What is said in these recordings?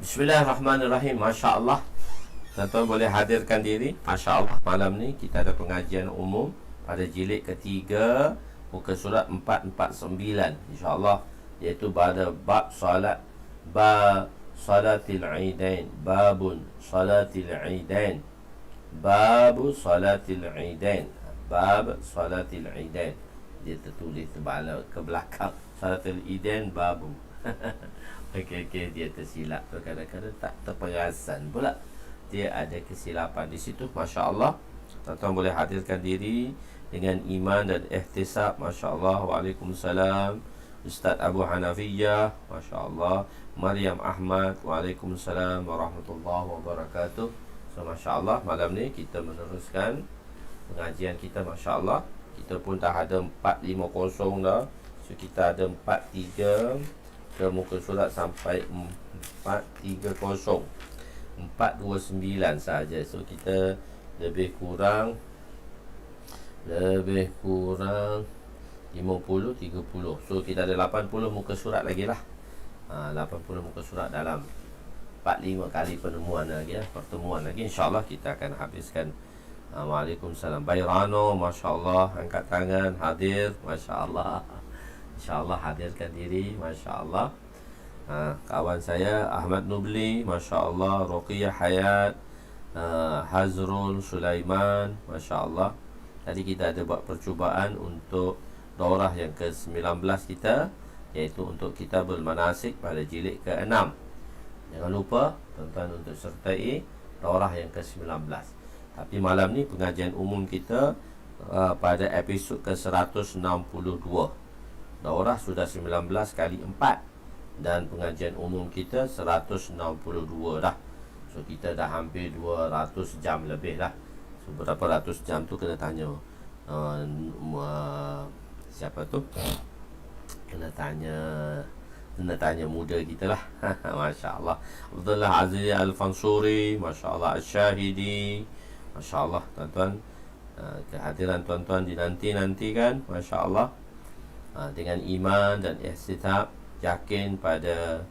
Bismillahirrahmanirrahim. Masya Allah, tuan-tuan boleh hadirkan diri. Masya Allah, malam ni kita ada pengajian umum pada jilid ketiga, muka surat 449, insya Allah, iaitu pada bab salat, bab salatil idain, babun salatil idain, babu salatil idain, bab salatil idain. Dia tertulis ke belakang, salatil idain babu. Okey, dia tersilap. Kadang-kadang tak terperasan pula, dia ada kesilapan di situ. Masya Allah, tuan-tuan boleh hadirkan diri dengan iman dan ihtisab. Masya Allah. Waalaikumsalam Ustaz Abu Hanafiyah. Masya Allah. Maryam Ahmad. Waalaikumsalam warahmatullahi wabarakatuh. So Masya Allah, malam ni kita meneruskan pengajian kita. Masya Allah, kita pun dah ada 450 dah. So kita ada 43 ke muka surat sampai 430, 429 saja. So kita lebih kurang 50, 30. So kita ada 80 muka surat lagi lah. 80 muka surat dalam 45 kali penemuan lagi, pertemuan lagi. InsyaAllah kita akan habiskan. Waalaikumsalam Bayrano, Masya Allah, angkat tangan, hadir. Masya Allah, InsyaAllah hadirkan diri. Masya Allah. Kawan saya Ahmad Nubli, Masya Allah. Ruqiyah Hayat, Hazrul Sulaiman, Masya Allah. Tadi kita ada buat percubaan untuk daurah yang ke-19 kita, iaitu untuk Kitabul Manasik pada jilid ke-6. Jangan lupa tuan-tuan untuk sertai daurah yang ke-19. Tapi malam ni pengajian umum kita pada episod ke-162. Daurah sudah 19 kali 4, dan pengajian umum kita 162 dah. So kita dah hampir 200 jam lebih lah. So berapa ratus jam tu kena tanya siapa tu? Kena tanya muda kita lah. Masya Allah. Abdullah Aziz Al-Fansuri, Masya Allah. Al-Syahidi, Masya Allah. Tuan-tuan, kehadiran tuan-tuan dinanti-nantikan. Masya Allah. Dengan iman dan ihtisab, yakin pada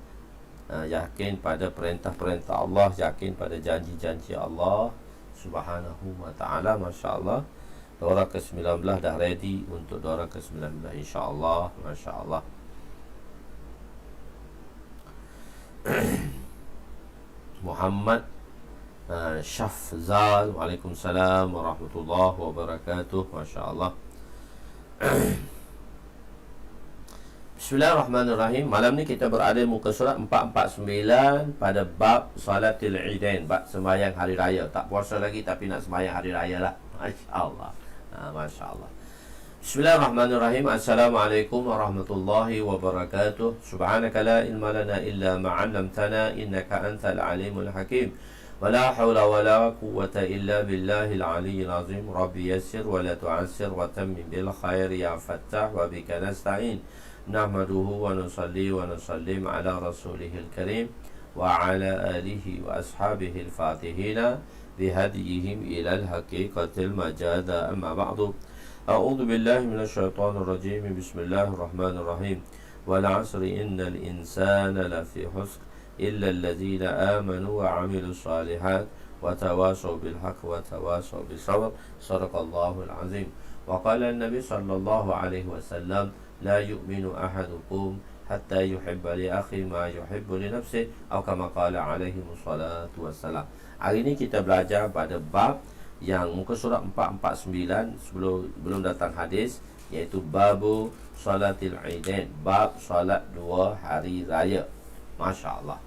perintah-perintah Allah, yakin pada janji-janji Allah Subhanahu wa ta'ala. Masya Allah. Daurah ke-19 dah ready untuk daurah ke-19, insya-Allah. Masya Allah. Muhammad Syafzal, Waalaikumsalam warahmatullahi wabarakatuh. Masya Allah. Bismillahirrahmanirrahim. Malam ni kita berada muka surat 449 pada bab salatil idain, bab sembahyang hari raya. Tak puasa lagi tapi nak sembahyang hari raya lah. Masya Allah. Masya Allah. Bismillahirrahmanirrahim. Assalamualaikum warahmatullahi wabarakatuh. Subhanaka la ilma lana illa ma 'allamtana innaka antal alimul hakim. Wala hawla wala quwwata illa billahil aliyyil azim. Rabbi yassir wa la tu'assir wa tammim bil khair ya fattah wa bika nasta'in. Nahmaduhu wa nusalli wa nusallim ala rasulihil karim wa ala alihi wa ashabihi al-fatihina bihadiyihim ila al-haqiqatil majada. Amma ba'du. A'udhu billahi minasyaitanir rajim. Bismillahirrahmanirrahim. Wal 'asri innal insana lafi khusr illa alladhina amanu wa 'amilus shalihat wa tawasaw bil haqq wa tawasaw bis sabr. Shadaqallahul azim. Wa qala an-nabi sallallahu alaihi wasallam, la yu'minu ahadukum hatta yuhibba li akhi ma yuhibbu li nafsihi, atau kama qala alaihi wassalatu wassalam. Hari ini kita belajar pada bab yang muka surat 449 belum datang hadis, iaitu babu salatil idain, bab salat dua hari raya. Masya Allah.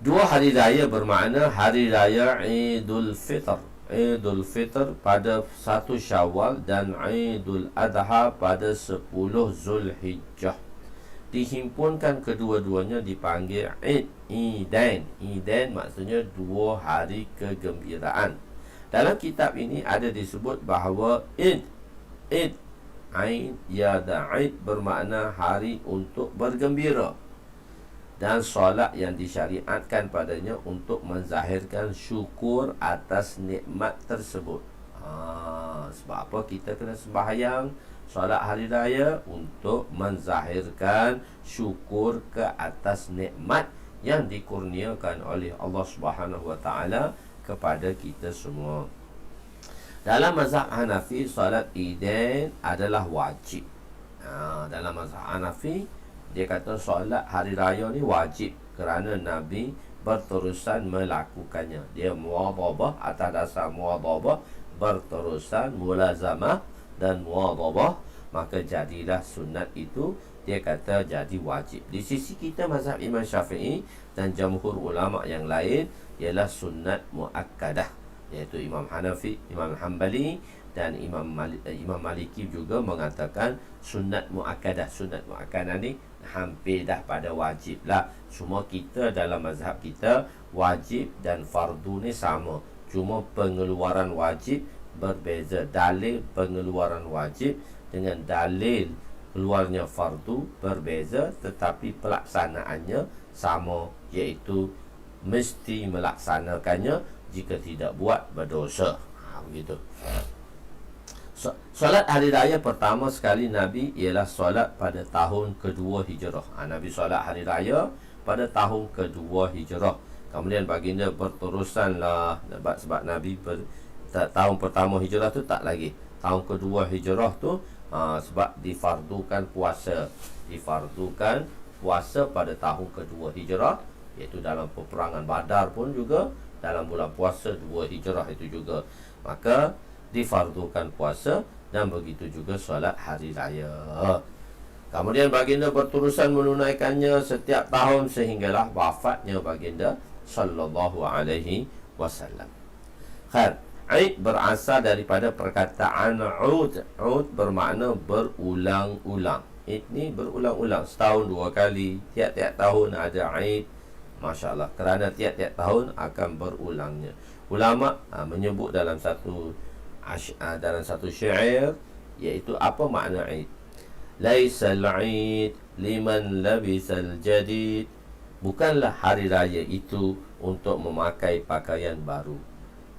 Dua hari raya bermakna hari raya Idul Fitr. Idul Fitr pada 1 Syawal dan Idul Adha pada 10 Zulhijjah. Dihimpunkan kedua-duanya dipanggil Idain. Idain maksudnya dua hari kegembiraan. Dalam kitab ini ada disebut bahawa Aid bermakna hari untuk bergembira, dan solat yang disyariatkan padanya untuk menzahirkan syukur atas nikmat tersebut. Sebab apa kita kena sembahyang solat hari raya? Untuk menzahirkan syukur ke atas nikmat yang dikurniakan oleh Allah Subhanahu Wa Taala kepada kita semua. Dalam mazhab Hanafi, solat Idain adalah wajib. Dalam mazhab Hanafi, dia kata solat hari raya ni wajib kerana Nabi berterusan melakukannya. Dia muwadhabah, atas dasar muwadhabah, berterusan, mulazamah dan muwadhabah, maka jadilah sunat itu, dia kata jadi wajib. Di sisi kita mazhab Imam Syafi'i dan jamhur ulama yang lain ialah sunat muakkadah, iaitu Imam Hanafi, Imam Hanbali dan Imam Maliki juga mengatakan sunat muakkadah. Sunat muakkadah ni hampir dah pada wajib lah. Semua kita dalam mazhab kita, wajib dan fardu ni sama, cuma pengeluaran wajib berbeza. Dalil pengeluaran wajib dengan dalil keluarnya fardu berbeza, tetapi pelaksanaannya sama, iaitu mesti melaksanakannya, jika tidak buat berdosa. Begitu. Solat hari raya pertama sekali Nabi ialah solat pada tahun kedua Hijrah. Nabi solat hari raya pada tahun kedua Hijrah. Kemudian baginda berterusanlah, sebab Nabi tahun pertama Hijrah tu tak lagi. Tahun kedua Hijrah tu sebab difardukan puasa. Difardukan puasa pada tahun kedua Hijrah, iaitu dalam peperangan Badar pun juga dalam bulan puasa 2 Hijrah itu juga. Maka difardukan puasa, dan begitu juga solat hari raya. Kemudian baginda berterusan menunaikannya setiap tahun sehinggalah wafatnya baginda sallallahu alaihi wasallam. Khair. Aid berasal daripada perkataan ud. Ud bermakna berulang-ulang. Aid ni berulang-ulang, setahun 2 kali, tiap-tiap tahun ada Aid. Masya Allah, kerana tiap-tiap tahun akan berulangnya. Ulama menyebut dalam satu syair, iaitu apa makna Aid. Laisal Aid liman labisal jadid. Bukanlah hari raya itu untuk memakai pakaian baru.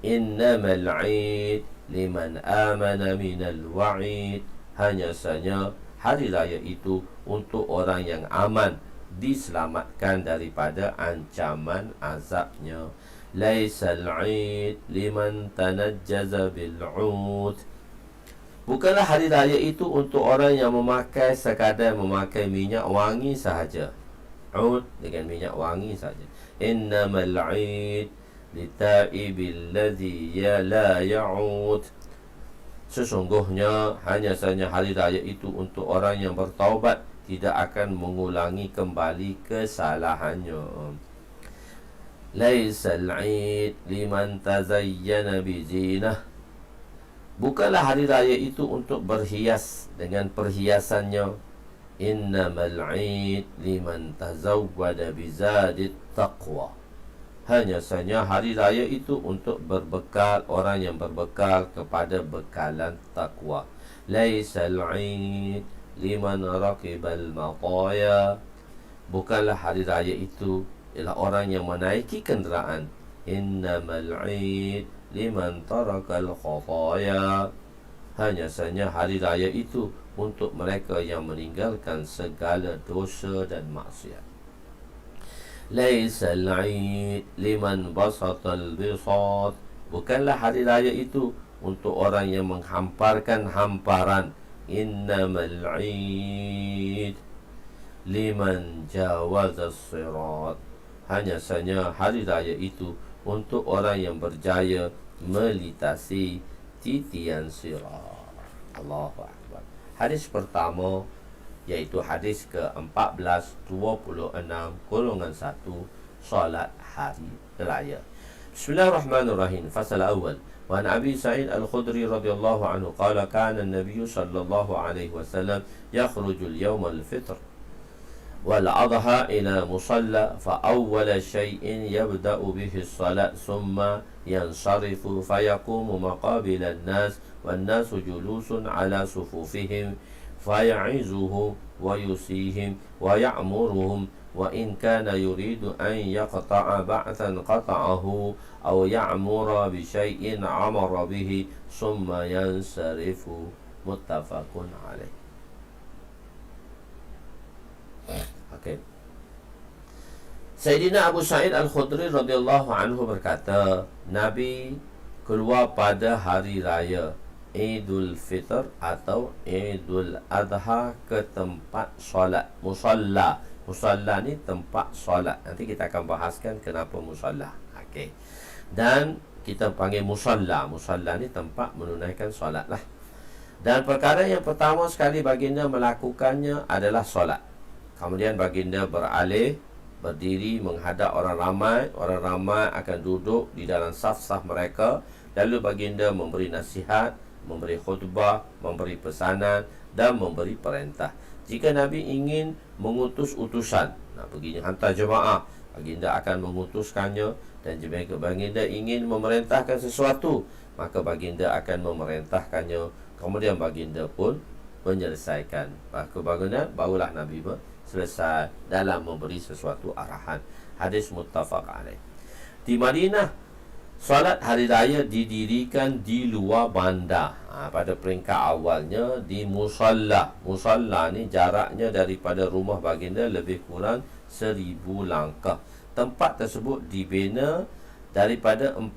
Innamal Aid liman amana minal wa'id. Hanya saja hari raya itu untuk orang yang aman, diselamatkan daripada ancaman azabnya. Laisal Aid liman tanajjaza bil'ud. Bukanlah hari raya itu untuk orang yang memakai sekadar memakai minyak wangi sahaja. Ud dengan minyak wangi sahaja. Innamal Aid litaibil ladzi la ya'ud. Sesungguhnya hanya saja hari raya itu untuk orang yang bertaubat, tidak akan mengulangi kembali kesalahannya. Laisal Aid liman tazayyana bizinah. Bukanlah hari raya itu untuk berhias dengan perhiasannya. Innamal Aid liman tazawwada bizadit taqwa. Hanya saja hari raya itu untuk berbekal, orang yang berbekal kepada bekalan takwa. Laisal Aid liman raqibal mataya. Bukanlah hari raya itu ialah orang yang menaiki kenderaan. Innamal Aid liman tarakal khataya. Hanya saja hari raya itu untuk mereka yang meninggalkan segala dosa dan maksiat. Laisal Aid liman basatal bisat. Bukanlah hari raya itu untuk orang yang menghamparkan hamparan. Innamal Aid liman jawazas sirat. Hanya saja hari raya itu untuk orang yang berjaya melintasi titian sirat. Allahu Akbar. Hadis pertama, iaitu hadis ke-1426 golongan 1, solat hari raya. Bismillahirrahmanirrahim. Fasal awal. Wa an Abi Sa'id Al-Khudri radhiyallahu anhu qala kana an-nabiy sallallahu alaihi wasallam yakhruju al-yawm al-fitr wal-adha ila musalla fa awwal shay'in yabda'u bihi as-salat thumma yansarifu fayaqumu maqabila an-nas wan-nasu julusun ala sufufihim faya'izuhum wa yusihim wa ya'muruhum wa in kana yuridu an yaqta'a ba'than qata'ahu aw ya'mura bi syai'in amara bihi summa yansarifu. Muttafaqun alaih. Sayyidina Abu Sa'id Al-Khudri radhiyallahu anhu berkata, Nabi keluar pada hari raya Idul Fitr atau Idul Adha ke tempat solat, musalla. Musalla ni tempat solat. Nanti kita akan bahaskan kenapa musalla. Okey. Dan kita panggil musalla. Musalla ni tempat menunaikan solat lah. Dan perkara yang pertama sekali baginda melakukannya adalah solat. Kemudian baginda beralih, berdiri menghadap orang ramai. Orang ramai akan duduk di dalam saf-saf mereka. Lalu baginda memberi nasihat, memberi khutbah, memberi pesanan dan memberi perintah. Jika Nabi ingin mengutus utusan, nak pergi hantar jemaah, baginda akan mengutuskannya. Dan jika baginda ingin memerintahkan sesuatu, maka baginda akan memerintahkannya. Kemudian baginda pun menyelesaikan. Maka barulah Nabi selesai dalam memberi sesuatu arahan. Hadis muttafaq alaih. Di Madinah, solat hari raya didirikan di luar bandar. Pada peringkat awalnya di musalla. Musalla ni jaraknya daripada rumah baginda lebih kurang 1000 langkah. Tempat tersebut dibina daripada 4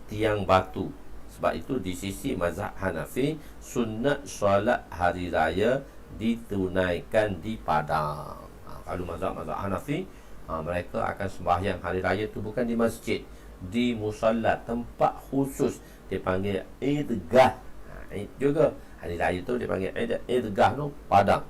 tiang batu. Sebab itu di sisi mazhab Hanafi, sunat solat hari raya ditunaikan di padang. Kalau mazhab Hanafi, mereka akan sembahyang hari raya tu bukan di masjid, di musalla, tempat khusus dipanggil idgah. Juga hari raya tu dipanggil idgah tu padang.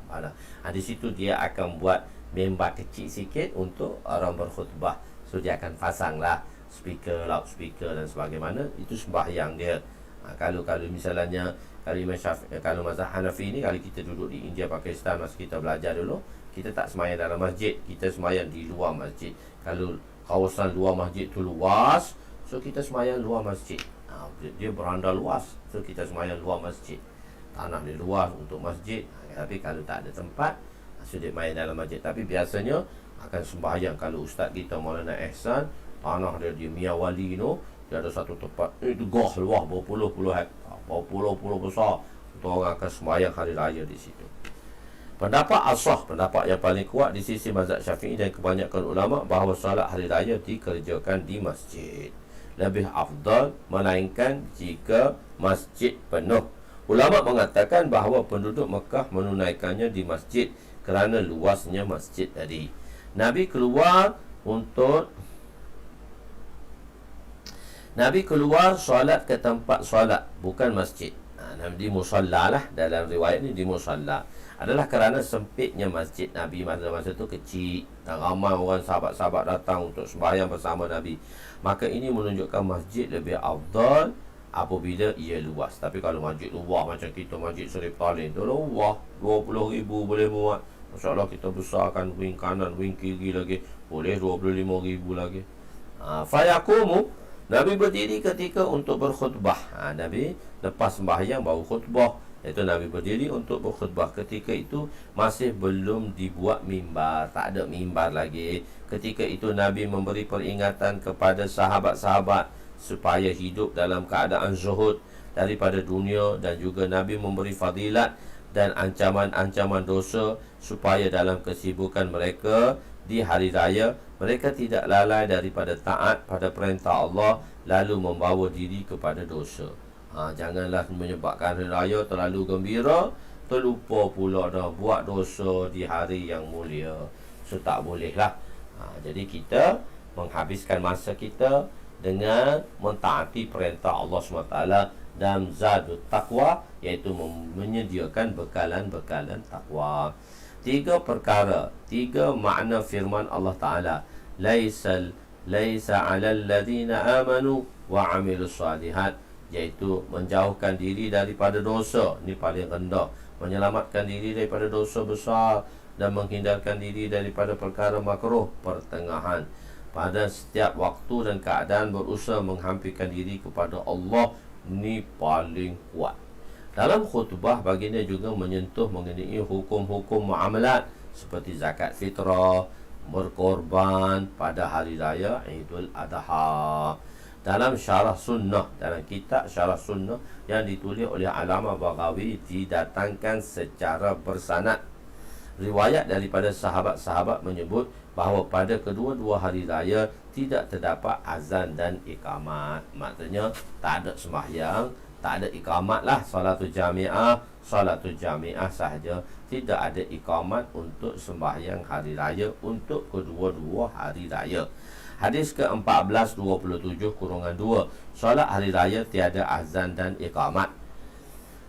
Di situ dia akan buat mimbar kecil sikit untuk orang berkhutbah. So dia akan pasanglah speaker, loudspeaker dan sebagaimana. Itu sembahyang dia. Kalau misalnya kalau mazhab Hanafi ni, kalau kita duduk di India, Pakistan, masa kita belajar dulu, kita tak sembahyang dalam masjid, kita sembahyang di luar masjid. Kalau kawasan luar masjid tu luas, so kita sembahyang luar masjid. Dia beranda luas, so kita sembahyang luar masjid. Tanah dia luas untuk masjid. Tapi kalau tak ada tempat, so dia main dalam masjid. Tapi biasanya akan sembahyang. Kalau ustaz kita Maulana Ihsan, tanah dia di Miyawali tu, dia ada satu tempat itu gah luas berpuluh-puluh hektar, berpuluh-puluh besar. Untuk orang akan sembahyang hari raya di situ. Pendapat asah, pendapat yang paling kuat di sisi mazhab Syafi'i dan kebanyakan ulama, bahawa solat hari raya dikerjakan di masjid. Lebih afdal, melainkan jika masjid penuh. Ulama mengatakan bahawa penduduk Mekah menunaikannya di masjid kerana luasnya masjid tadi. Nabi keluar solat ke tempat solat, bukan masjid. Nabi di musalla lah. Dalam riwayat ni di musalla. Adalah kerana sempitnya masjid Nabi masa tu kecil dan ramai orang sahabat-sahabat datang untuk sembahyang bersama Nabi. Maka ini menunjukkan masjid lebih afdal apabila ia luas. Tapi kalau masjid luas macam kita Masjid Sharif Talin tu luas, 20,000 boleh muat. Masya-Allah, kita besarkan wing kanan, wing kiri lagi, boleh 25,000 lagi. Fayaqumu, Nabi berdiri ketika untuk berkhutbah. Nabi lepas sembahyang baru khutbah. Itu Nabi berdiri untuk berkhutbah. Ketika itu masih belum dibuat mimbar, tak ada mimbar lagi. Ketika itu Nabi memberi peringatan kepada sahabat-sahabat supaya hidup dalam keadaan zuhud daripada dunia. Dan juga Nabi memberi fadilat dan ancaman-ancaman dosa, supaya dalam kesibukan mereka di hari raya, mereka tidak lalai daripada taat pada perintah Allah, lalu membawa diri kepada dosa. Janganlah menyebabkan hari raya terlalu gembira, terlupa pula dah buat dosa di hari yang mulia. So tak boleh lah. Jadi kita menghabiskan masa kita dengan mentaati perintah Allah SWT dan zadut taqwa, iaitu menyediakan bekalan-bekalan taqwa. 3 perkara, 3 makna firman Allah Ta'ala. Laisa 'alal ladzina amanu wa 'amilus shalihat, iaitu menjauhkan diri daripada dosa. Ini paling rendah. Menyelamatkan diri daripada dosa besar dan menghindarkan diri daripada perkara makruh, pertengahan. Pada setiap waktu dan keadaan berusaha menghampirkan diri kepada Allah. Ini paling kuat. Dalam khutbah, baginda juga menyentuh mengenai hukum-hukum muamalat seperti zakat fitrah, berkorban pada hari raya Idul Adha. Dalam syarah sunnah, dalam kitab syarah sunnah yang ditulis oleh Allamah Baghawi, didatangkan secara bersanad riwayat daripada sahabat-sahabat menyebut bahawa pada kedua-dua hari raya tidak terdapat azan dan iqamat. Maksudnya tak ada sembahyang, tak ada iqamat lah. Salatul jami'ah sahaja, tidak ada iqamat untuk sembahyang hari raya untuk kedua-dua hari raya. Hadis ke-1427-2, solat hari raya tiada azan dan iqamat.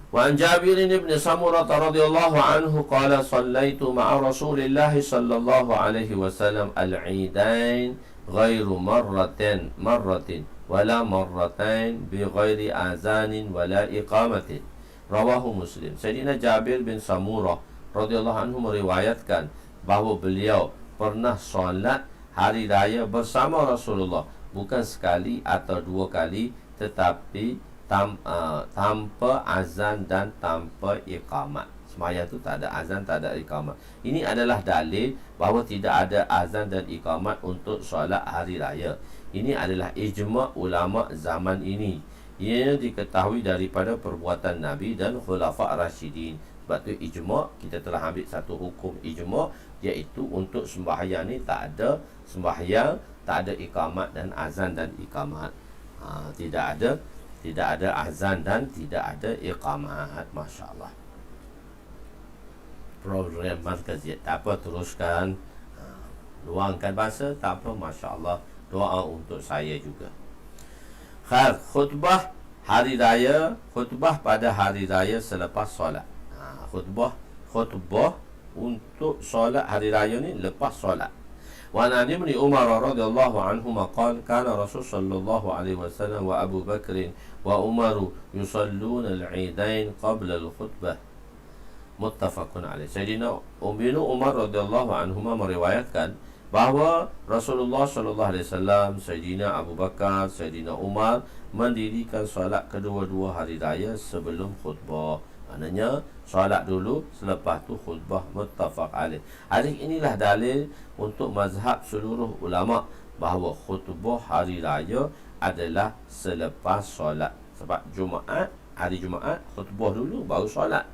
Wa an Jabir bin Samurah radhiyallahu anhu qala sallaitu ma'a Rasulillah sallallahu alaihi wasallam al-Eidain ghairu marratin wala marratain bi ghairi azanin wala iqamatin. Rawahu Muslim. Sayyidina Jabir bin Samurah radhiyallahu anhu meriwayatkan bahawa beliau pernah solat hari raya bersama Rasulullah, bukan sekali atau dua kali, tetapi tanpa azan dan tanpa iqamat. Sembahyang tu tak ada azan, tak ada iqamat. Ini adalah dalil bahawa tidak ada azan dan iqamat untuk solat hari raya. Ini adalah ijma' ulama' zaman ini. Ia diketahui daripada perbuatan Nabi dan Khulafa' Rashidin. Sebab tu ijma', kita telah ambil satu hukum ijma', iaitu untuk sembahyang ni tak ada sembahyang, tak ada iqamat dan azan dan iqamat. Tidak ada azan dan tidak ada iqamat. Masya Allah. Program Markaziat. Tak apa, teruskan. Luangkan bahasa, tak apa, Masya Allah. Doa untuk saya juga. Khutbah hari raya, khutbah pada hari raya selepas solat. Khutbah untuk solat hari raya ni lepas solat. Wa an Ibn Umar radhiyallahu anhuma qala kana Rasul sallallahu alaihi wasallam wa Abu Bakr wa Umar yusalluna al-Eidain qabla al-khutbah. Muttafaqun alaih. Sayyidina Ibn Umar radhiyallahu anhuma meriwayatkan bahawa Rasulullah sallallahu alaihi wasallam, Sayyidina Abu Bakar, Sayyidina Umar mendirikan solat kedua-dua hari raya sebelum khutbah. Maknanya solat dulu, selepas tu khutbah. Muttafaq alaih. Hadis inilah dalil untuk mazhab seluruh ulama bahawa khutbah hari raya adalah selepas solat. Sebab Jumaat, hari Jumaat khutbah dulu baru solat.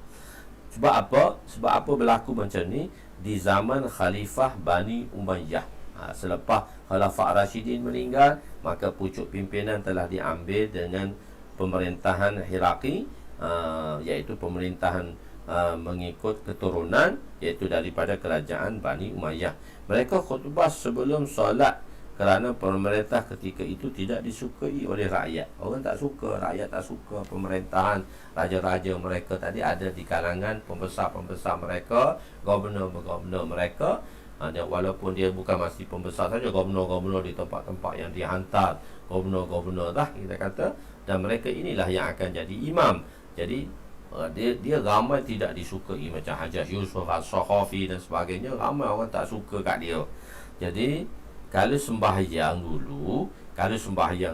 Sebab apa? Sebab apa berlaku macam ni? Di zaman Khalifah Bani Umayyah, selepas Khalifah Rashidin meninggal, maka pucuk pimpinan telah diambil dengan pemerintahan Hiraqi, iaitu pemerintahan mengikut keturunan, iaitu daripada kerajaan Bani Umayyah. Mereka khutbah sebelum solat kerana pemerintah ketika itu tidak disukai oleh rakyat. Orang tak suka, rakyat tak suka pemerintahan raja-raja mereka tadi. Ada di kalangan pembesar-pembesar mereka, gubernur-gubernur mereka, walaupun dia bukan masih pembesar saja, gubernur-gubernur di tempat-tempat yang dihantar, gubernur-gubernur lah kita kata. Dan mereka inilah yang akan jadi imam. Jadi dia ramai tidak disukai, macam Hajjaj Yusuf Al-Sakhafi dan sebagainya. Ramai orang tak suka kat dia. Jadi kalau sembahyang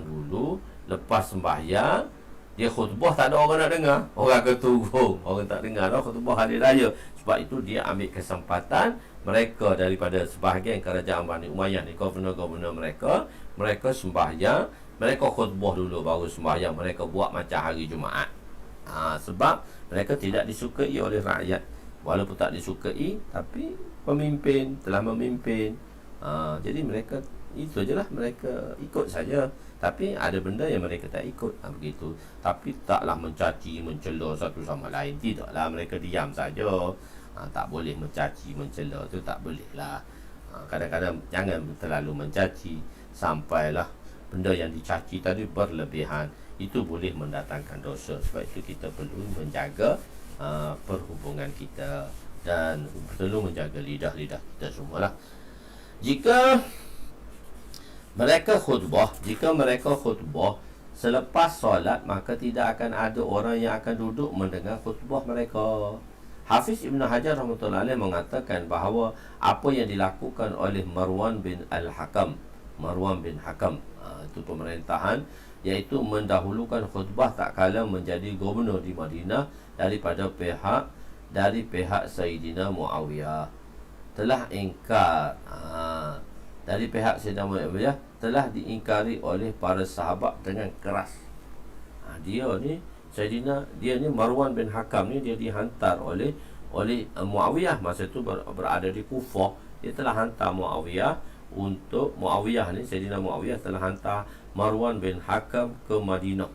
dulu, lepas sembahyang dia khutbah, tak ada orang nak dengar. Orang keturung, orang tak dengar dah khutbah hari raya. Sebab itu dia ambil kesempatan mereka daripada sebahagian kerajaan Bani Umayyah ni, gubernur-gubernur mereka sembahyang, mereka khutbah dulu baru sembahyang. Mereka buat macam hari Jumaat. Sebab mereka tidak disukai oleh rakyat. Walaupun tak disukai, tapi pemimpin telah memimpin. Jadi mereka itu je lah, mereka ikut saja. Tapi ada benda yang mereka tak ikut, begitu. Tapi taklah mencaci, mencela satu sama lain. Tidaklah, mereka diam saja. Tak boleh mencaci, mencela tu tak boleh lah. Kadang-kadang jangan terlalu mencaci sampailah benda yang dicaci tadi berlebihan. Itu boleh mendatangkan dosa. Sebab itu kita perlu menjaga perhubungan kita dan perlu menjaga lidah-lidah kita semualah. Jika mereka khutbah selepas solat, maka tidak akan ada orang yang akan duduk mendengar khutbah mereka. Hafiz Ibn Hajar rahmatullahi alaih mengatakan bahawa apa yang dilakukan oleh Marwan bin Hakam, itu pemerintahan, iaitu mendahulukan khutbah tak kala menjadi gubernur di Madinah dari pihak Sayyidina Muawiyah, telah ingkar dari pihak Sayyidina Muawiyah, telah diingkari oleh para sahabat dengan keras. Dia ni Marwan bin Hakam ni, dia dihantar oleh Muawiyah masa itu berada di Kufah. dia telah hantar Muawiyah ni, Sayyidina Muawiyah telah hantar Marwan bin Hakam ke Madinah.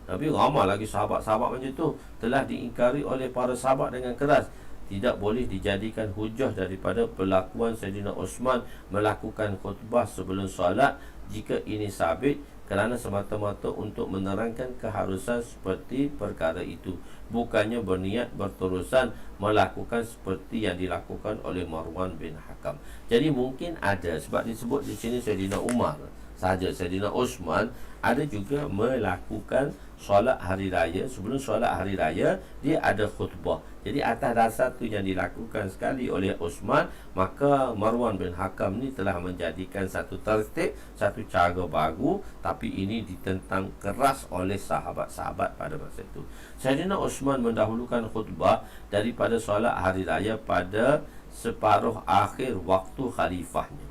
Nabi ramai lagi sahabat-sahabat macam tu, telah diingkari oleh para sahabat dengan keras. Tidak boleh dijadikan hujah daripada perlakuan Sayyidina Osman melakukan khutbah sebelum solat jika ini sabit, kerana semata-mata untuk menerangkan keharusan seperti perkara itu, bukannya berniat berterusan melakukan seperti yang dilakukan oleh Marwan bin Hakam. Jadi mungkin ada, sebab disebut di sini Sayyidina Umar sahaja, Sayyidina Osman ada juga melakukan solat hari raya. Sebelum solat hari raya dia ada khutbah. Jadi atas dasar tu yang dilakukan sekali oleh Osman, maka Marwan bin Hakam ni telah menjadikan satu tertib, satu cara baru, tapi ini ditentang keras oleh sahabat-sahabat pada masa itu. Sayyidina Osman mendahulukan khutbah daripada solat hari raya pada separuh akhir waktu khalifahnya.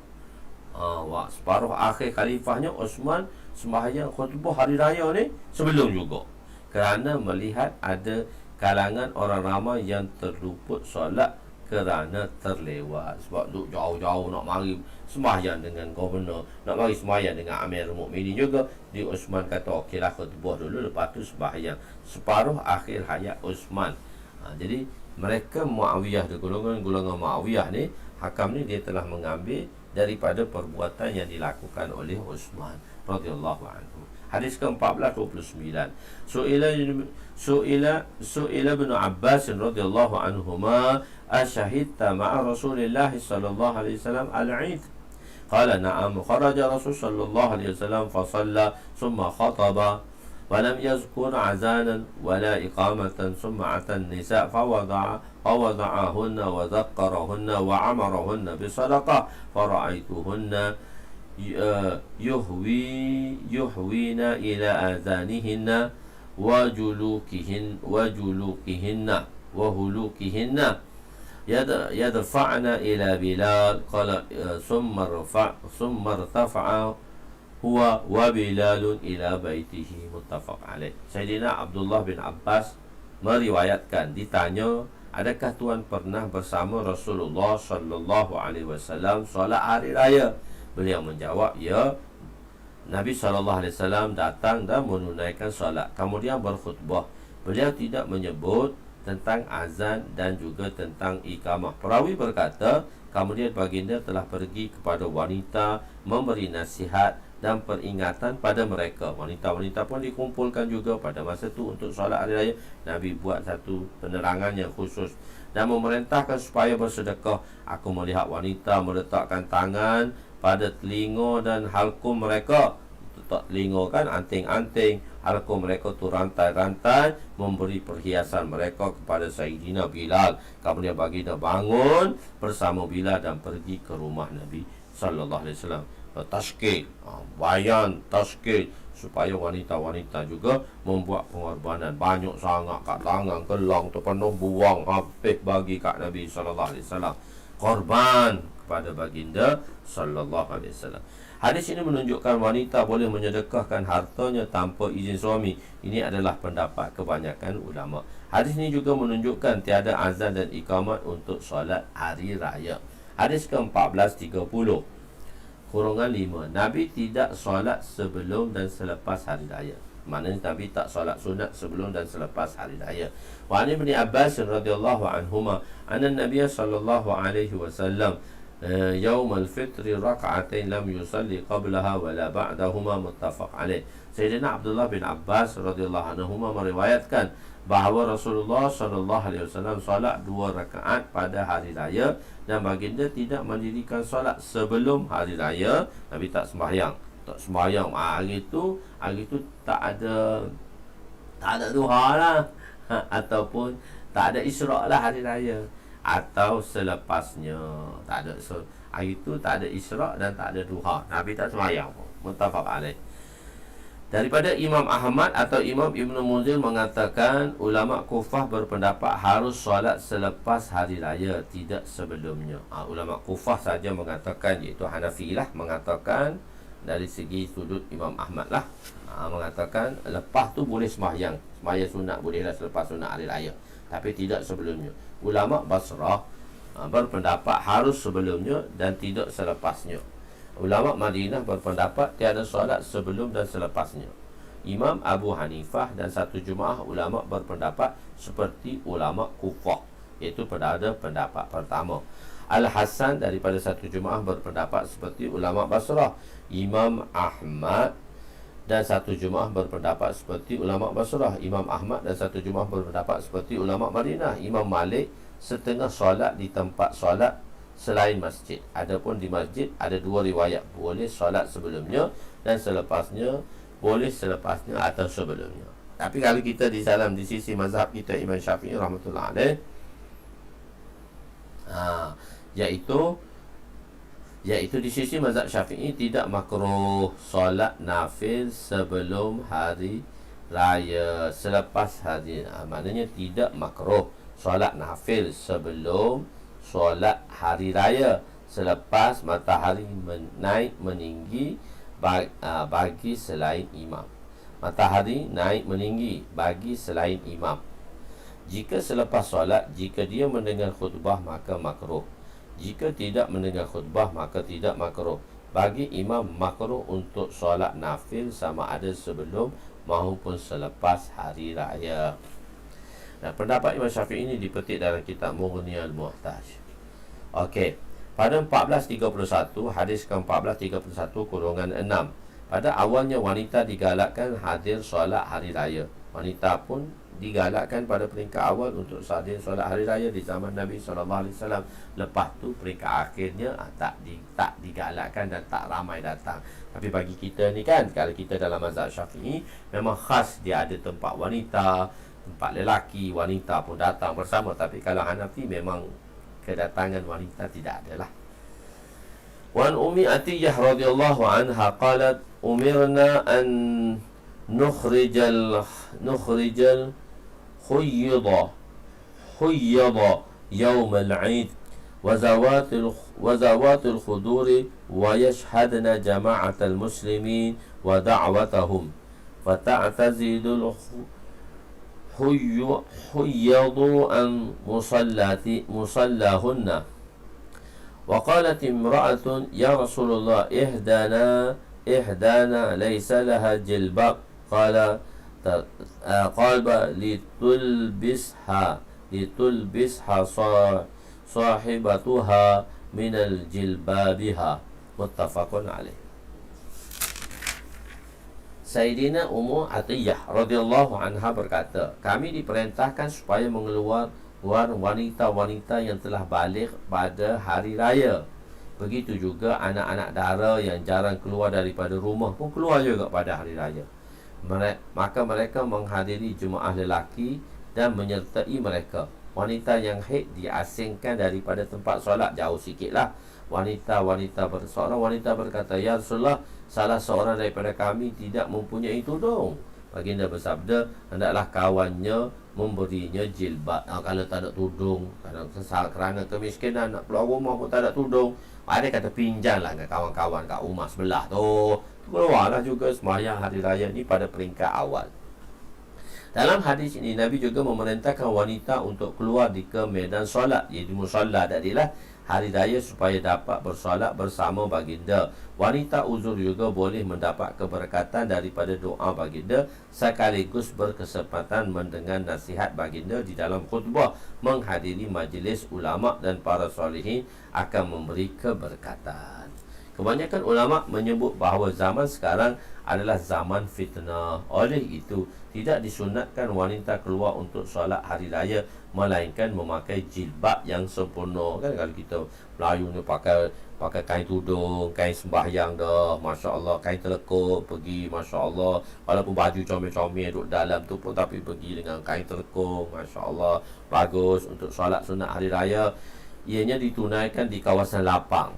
Separuh akhir khalifahnya Osman sembahyang khutbah hari raya ni sebelum juga, kerana melihat ada kalangan orang ramai yang terluput solat kerana terlewat. Sebab duk jauh-jauh nak mari sembahyang dengan gubernur, nak mari sembahyang dengan Amirul Mukminin juga. Di Osman kata okeylah khutbah dulu, lepas tu sembahyang. Separuh akhir hayat Osman. Jadi mereka Muawiyah, golongan Muawiyah ni, Hakam ni, dia telah mengambil daripada perbuatan yang dilakukan oleh Osman radhiyallahu anhu. Hadis ke-14 29. Su'ila Ibn Abbas radhiyallahu anhuma, asyahidta ma'a Rasulillah sallallahu alaihi wasallam al-Eid? Qala na'am, kharaja Rasul sallallahu alaihi wasallam fa shalla thumma khataba wa lam yazkur azanan wala iqamatan, thumma ata an-nisa fa ووضعهن وذكرهن وعمرهن بصدقة فرأيتهن يهوين إلى آذانهن وجلوكهن وهلوكهن يدفعن إلى بلال. قال ثم ارتفع هو وبلال إلى بيته. متفق عليه. Sayyidina Abdullah bin Abbas meriwayatkan, ditanya, adakah tuan pernah bersama Rasulullah sallallahu alaihi wasallam solat hari raya? Beliau menjawab, ya. Nabi sallallahu alaihi wasallam datang dan menunaikan solat, kemudian berkhutbah. Beliau tidak menyebut tentang azan dan juga tentang iqamah. Perawi berkata, kemudian baginda telah pergi kepada wanita, memberi nasihat dan peringatan pada mereka. Wanita-wanita pun dikumpulkan juga pada masa itu untuk solat hari raya. Nabi buat satu penerangan yang khusus dan memerintahkan supaya bersedekah. Aku melihat wanita meletakkan tangan pada telinga dan halkum mereka. Letak telinga kan anting-anting, halkum mereka tu rantai-rantai, memberi perhiasan mereka kepada Sayyidina Bilal. Kemudian baginda bangun bersama Bilal dan pergi ke rumah Nabi sallallahu alaihi wasallam. Tashkil, bayan tashkil, supaya wanita-wanita juga membuat pengorbanan. Banyak sangat kat tangan gelang tu penuh, buang habis bagi kat Nabi sallallahu alaihi wasallam, korban kepada baginda sallallahu alaihi wasallam. Hadis ini menunjukkan wanita boleh menyedekahkan hartanya tanpa izin suami. Ini adalah pendapat kebanyakan ulama. Hadis ini juga menunjukkan tiada azan dan iqamat untuk solat hari raya. Hadis ke-14 30 kurungan 5. Nabi tidak solat sebelum dan selepas hari raya. Maknanya Nabi tak solat sunat sebelum dan selepas hari raya. Wa an Ibn Abbas radhiyallahu anhuma anna Nabiy sallallahu alaihi wasallam يوم الفطر ركعتين لم يصلي قبلها ولا بعدهما. متفق عليه. Sayyidina Abdullah bin Abbas radhiyallahu anhuma meriwayatkan bahawa Rasulullah sallallahu alaihi wasallam solat 2 rakaat pada hari raya dan baginda tidak mendirikan solat sebelum hari raya. Nabi tak sembahyang. Hari itu tak ada duha lah, ataupun tak ada isra' lah hari raya, atau selepasnya tak ada. So, hari itu tak ada isra' dan tak ada duha. Nabi tak sembahyang. Muttafaq alaih. Daripada Imam Ahmad atau Imam Ibn Munzir mengatakan, ulama Kufah berpendapat harus solat selepas hari raya, tidak sebelumnya. Ulama Kufah saja mengatakan, iaitu Hanafi lah, mengatakan dari segi sudut Imam Ahmad lah, mengatakan lepas tu boleh sembahyang sunat bolehlah selepas sunat hari raya, tapi tidak sebelumnya. Ulama Basrah berpendapat harus sebelumnya dan tidak selepasnya. Ulama Madinah berpendapat tiada solat sebelum dan selepasnya. Imam Abu Hanifah dan satu jemaah ulama berpendapat seperti ulama Kufah, iaitu pada pendapat pertama. Al-Hasan daripada satu jemaah berpendapat seperti ulama Basrah. Imam Ahmad dan satu jemaah berpendapat seperti ulama Basrah. Imam Ahmad dan satu jemaah berpendapat seperti ulama Madinah. Imam Malik setengah solat di tempat solat selain masjid. Adapun di masjid ada dua riwayat, boleh solat sebelumnya dan selepasnya, boleh selepasnya atau sebelumnya. Tapi kalau kita di sisi mazhab kita Imam Syafi'i rahmatullah alaih, iaitu di sisi mazhab Syafi'i tidak makruh solat nafil sebelum hari raya, selepas hari. Maknanya tidak makruh solat nafil sebelum solat hari raya, selepas matahari naik meninggi bagi selain imam. Matahari naik meninggi bagi selain imam. Jika selepas solat, jika dia mendengar khutbah maka makruh. Jika tidak mendengar khutbah maka tidak makruh. Bagi imam makruh untuk solat nafil sama ada sebelum maupun selepas hari raya. Dan pendapat Imam Syafi'i ini dipetik dalam kitab Mughni al-Muhtaj. Okey, pada 1431, hadis ke-1431 kurungan 6, pada awalnya wanita digalakkan hadir solat hari raya. Wanita pun digalakkan pada peringkat awal untuk hadir solat hari raya di zaman Nabi SAW. Lepas tu peringkat akhirnya tak digalakkan dan tak ramai datang. Tapi bagi kita ni kan, kalau kita dalam mazhab Syafi'i, memang khas dia ada tempat wanita, tempat lelaki, wanita pun datang bersama. Tapi kalau Hanafi memang kedatangan wanita tidak ada lah. Wan Ummi Atiyah radhiyallahu anha qalat umirna an nukhrijal خيض يوم العيد وزوات الخدور ويشهدن جماعة المسلمين ودعوتهم فتعتزل الحيض عن مصلاهن. وقالت امرأة يا رسول الله إحدانا ليس لها جلباب. قال لتلبسها صاحبتها من الجلبابها. Muttafaqun alaih. Sayyidina Ummu Atiyah radhiyallahu anha berkata, kami diperintahkan supaya mengeluar wanita-wanita yang telah balik pada hari raya. Begitu juga anak-anak dara yang jarang keluar daripada rumah pun keluar juga pada hari raya. Maka mereka menghadiri jemaah lelaki dan menyertai mereka. Wanita yang haid diasingkan daripada tempat solat jauh sikitlah. Seorang wanita berkata, ya Rasulullah, salah seorang daripada kami tidak mempunyai tudung. Baginda bersabda, hendaklah kawannya memberinya jilbab. Kalau tak ada tudung, kerana kemiskinan, nak keluar rumah pun tak ada tudung, ada kata pinjamlah dengan kawan-kawan kat rumah sebelah tu. Keluarlah juga sembahyang hari raya ni pada peringkat awal. Dalam hadis ini Nabi juga memerintahkan wanita untuk keluar ke medan solat, iaitu musalla tadilah, hari raya supaya dapat bersolat bersama baginda. Wanita uzur juga boleh mendapat keberkatan daripada doa baginda sekaligus berkesempatan mendengar nasihat baginda di dalam khutbah. Menghadiri majlis ulama dan para solehin akan memberi keberkatan. Kebanyakan ulama menyebut bahawa zaman sekarang adalah zaman fitnah. Oleh itu, tidak disunatkan wanita keluar untuk solat hari raya, melainkan memakai jilbab yang sempurna. Kan kalau kita Melayu ni pakai kain tudung, kain sembahyang dah, Masya Allah, kain telekuk pergi, Masya Allah. Walaupun baju comel-comel duduk dalam tu pun, tapi pergi dengan kain telekuk, Masya Allah, bagus untuk solat sunat hari raya. Ianya ditunaikan di kawasan lapang,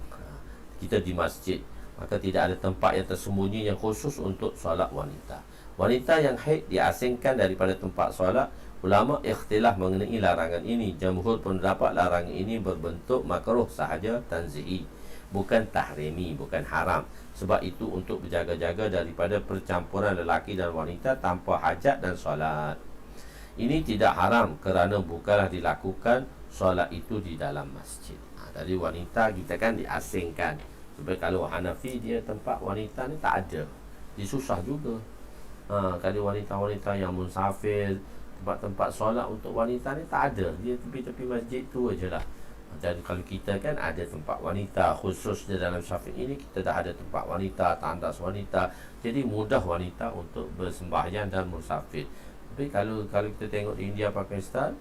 kita di masjid, maka tidak ada tempat yang tersembunyi yang khusus untuk solat wanita. Wanita yang haid diasingkan daripada tempat solat. Ulama ikhtilaf mengenai larangan ini. Jamhur pendapat larangan ini berbentuk makruh sahaja, tanzihi, bukan tahrimi, bukan haram. Sebab itu untuk berjaga-jaga daripada percampuran lelaki dan wanita tanpa hajat dan solat. Ini tidak haram kerana bukanlah dilakukan solat itu di dalam masjid. Tadi wanita kita kan diasingkan. Sebab kalau Hanafi dia tempat wanita ni tak ada, dia susah juga. Kalau wanita-wanita yang musafir, tempat-tempat solat untuk wanita ni tak ada, dia tepi-tepi masjid tu aje lah. Dan kalau kita kan ada tempat wanita khusus di dalam Syafi'i ini, kita dah ada tempat wanita, tandas wanita, jadi mudah wanita untuk bersembahyang dan musafir. Tapi kalau kita tengok di India, Pakistan,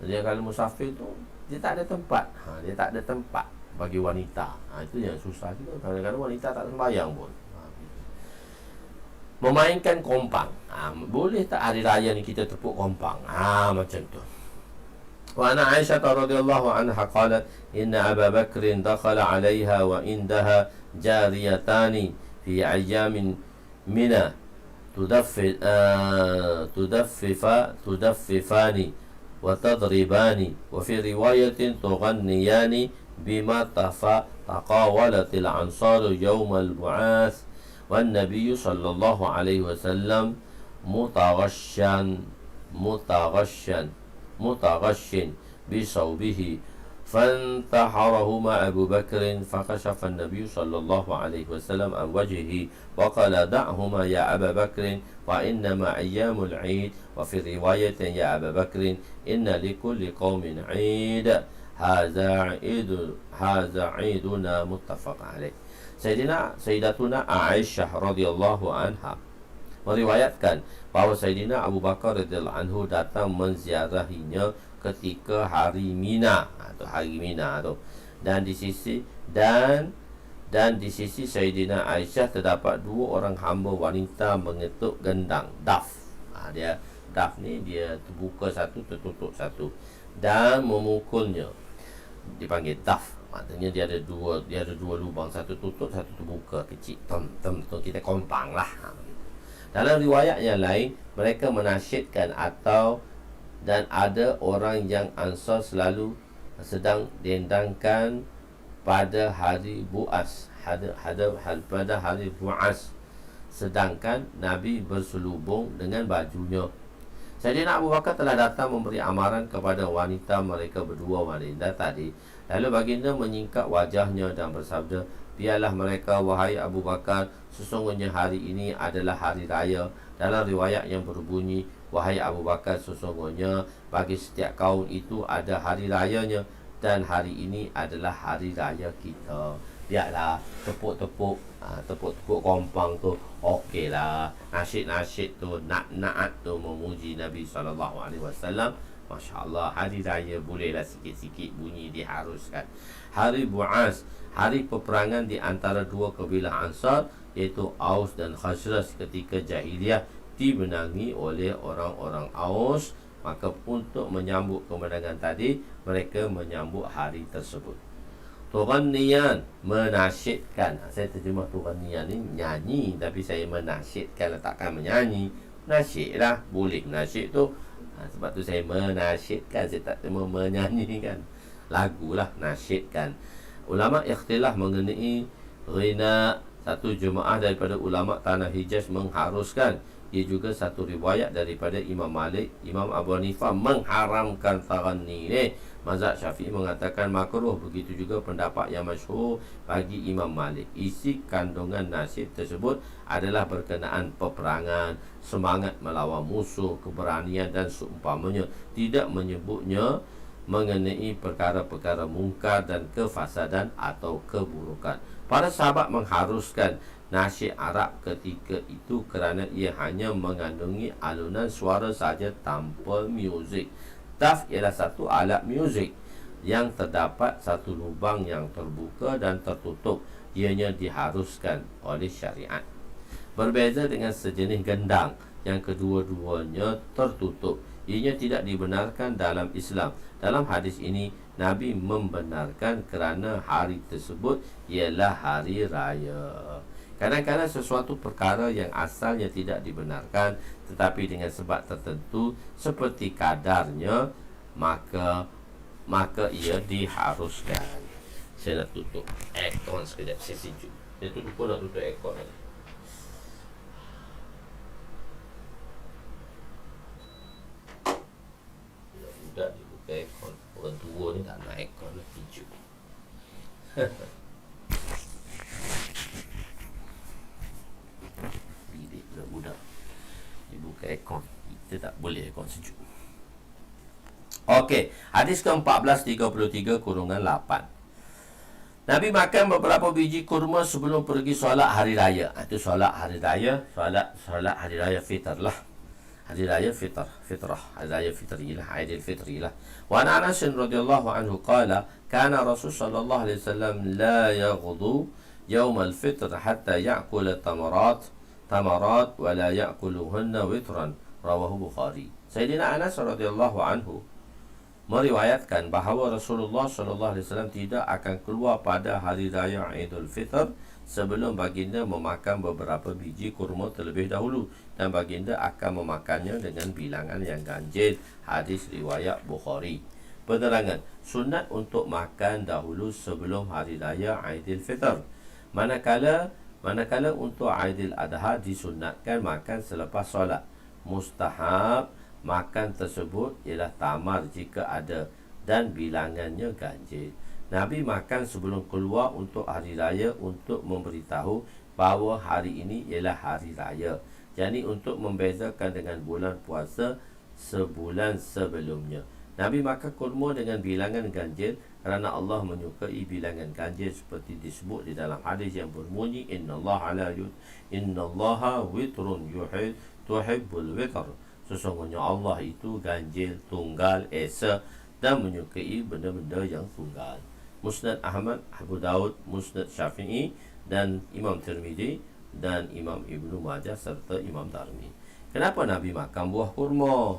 dia kalau musafir tu dia tak ada tempat. Dia tak ada tempat bagi wanita. Itu yang susah juga. Kadang-kadang wanita tak sembahyang pun. Memainkan kompang. Boleh tak hari raya ni kita tepuk kompang? Macam tu. Wa ana Aisyah radhiyallahu anha qalat inna Abu Bakr dakhala 'alayha wa indaha jariyatani fi ayyamin mina tudaffifani wa tadribani wa fi riwayatin tughanniyani bima taqawalatil ansaru yawmal bu'ats wan nabiyyu sallallahu alaihi wasallam mutaghashin bisawbihi فانتحرهما أبو بكر فكشف النبي صلى الله عليه وسلم عن وجهه وقال دعهما يا أبا بكر فإنما أيام العيد وفي رواية يا أبا بكر إن لكل قوم عيد هذا عيدنا متفق عليه. Sayyidatuna Aisyah radhiyallahu anha meriwayatkan bahawa Sayyidina Abu Bakar radhiyallahu anhu datang menziarahinya ketika hari Mina atau hari Mina tu, dan di sisi Sayyidina Aisyah terdapat dua orang hamba wanita mengetuk gendang daf. Daf ni dia terbuka satu, tertutup satu, dan memukulnya dipanggil daf. Maksudnya dia ada dua lubang, satu tutup, satu terbuka kecil. Kita kompang lah. Dalam riwayat yang lain, mereka menasyidkan dan ada orang yang Ansar selalu sedang dendangkan pada hari Bu'as, pada hari Bu'as, sedangkan Nabi berselubung dengan bajunya. Sayyidina Abu Bakar telah datang memberi amaran kepada wanita mereka berdua wanita tadi. Lalu baginda menyingkap wajahnya dan bersabda, biarlah mereka, wahai Abu Bakar, sesungguhnya hari ini adalah hari raya. Dalam riwayat yang berbunyi, wahai Abu Bakar, sesungguhnya bagi setiap kaum itu ada hari rayanya, dan hari ini adalah hari raya kita. Biarlah tepuk-tepuk kompang tu okey lah. Nasyid-nasyid tu, naat tu memuji Nabi SAW. Masya Allah, hari raya bolehlah sikit-sikit bunyi diharuskan. Hari Bu'as, hari peperangan di antara dua kabilah Ansar, iaitu Aus dan Khazraj ketika jahiliyah, dimenangi oleh orang-orang Aus. Maka untuk menyambut kemenangan tadi, mereka menyambut hari tersebut. Tughanniyan, menasyidkan. Saya terjemah tughanniyan ni nyanyi, tapi saya menasyidkan, letakkan menyanyi. Nasyid lah, boleh menasyid tu. Sebab tu saya menasyidkan, saya tak terima menyanyikan. Lagu lah, nasyidkan. Ulama ikhtilaf mengenai ghina. Satu jemaah daripada ulama tanah Hijaz mengharuskan. Ia juga satu riwayat daripada Imam Malik. Imam Abu Hanifah mengharamkan taghanni ni. Mazhab Syafi'i mengatakan makruh. Begitu juga pendapat yang masyhur bagi Imam Malik. Isi kandungan nasyid tersebut adalah berkenaan peperangan, semangat melawan musuh, keberanian dan seumpamanya. Tidak menyebutnya mengenai perkara-perkara mungkar dan kefasadan atau keburukan. Para sahabat mengharuskan nasyid Arab ketika itu kerana ia hanya mengandungi alunan suara saja tanpa muzik. Taf ialah satu alat muzik yang terdapat satu lubang yang terbuka dan tertutup. Ianya diharuskan oleh syariat. Berbeza dengan sejenis gendang yang kedua-duanya tertutup. Ianya tidak dibenarkan dalam Islam. Dalam hadis ini, Nabi membenarkan kerana hari tersebut ialah hari raya. Kadang-kadang sesuatu perkara yang asalnya tidak dibenarkan, tetapi dengan sebab tertentu seperti kadarnya, maka ia diharuskan. Saya nak tutup aircon sekejap, saya sejuk. Saya lupa nak tutup aircon lagi. Budak dia buka aircon, orang tua. tua ni tak nak aircon lah, hijau. Bilik budak-budak dia buka aircon, kita tak boleh aircon sejuk. Okey, hadis ke-1433 kurungan 8. Nabi makan beberapa biji kurma sebelum pergi solat hari raya. Itu solat hari raya, solat hari raya fitr lah. Hari raya fitrah, hari raya fitri lah, Aidil Fitri lah. Wa an Anas radhiyallahu anhu qala kana Rasul sallallahu alaihi wasallam la yaghdu yawm al-fitr hatta ya'kula tamarat wa la ya'kuluhunna witran. Rawahu Bukhari. Sayyidina Anas radhiyallahu anhu meriwayatkan bahawa Rasulullah sallallahu alaihi wasallam tidak akan keluar pada hari raya Aidul Fitr sebelum baginda memakan beberapa biji kurma terlebih dahulu, dan baginda akan memakannya dengan bilangan yang ganjil. Hadis riwayat Bukhari. Penerangan sunat untuk makan dahulu sebelum hari raya Aidil Fitr. Manakala untuk Aidil Adha disunatkan makan selepas solat. Mustahab makan tersebut ialah tamar jika ada dan bilangannya ganjil. Nabi makan sebelum keluar untuk hari raya untuk memberitahu bahawa hari ini ialah hari raya. Jadi untuk membezakan dengan bulan puasa sebulan sebelumnya. Nabi makan kurma dengan bilangan ganjil kerana Allah menyukai bilangan ganjil seperti disebut di dalam hadis yang berbunyi innallaha witrun tuhibbul witr. Sesungguhnya Allah itu ganjil, tunggal, esa dan menyukai benda-benda yang tunggal. Musnad Ahmad, Abu Daud, Musnad Syafi'i dan Imam Tirmizi dan Imam Ibnu Majah serta Imam Darmi. Kenapa Nabi makan buah kurma?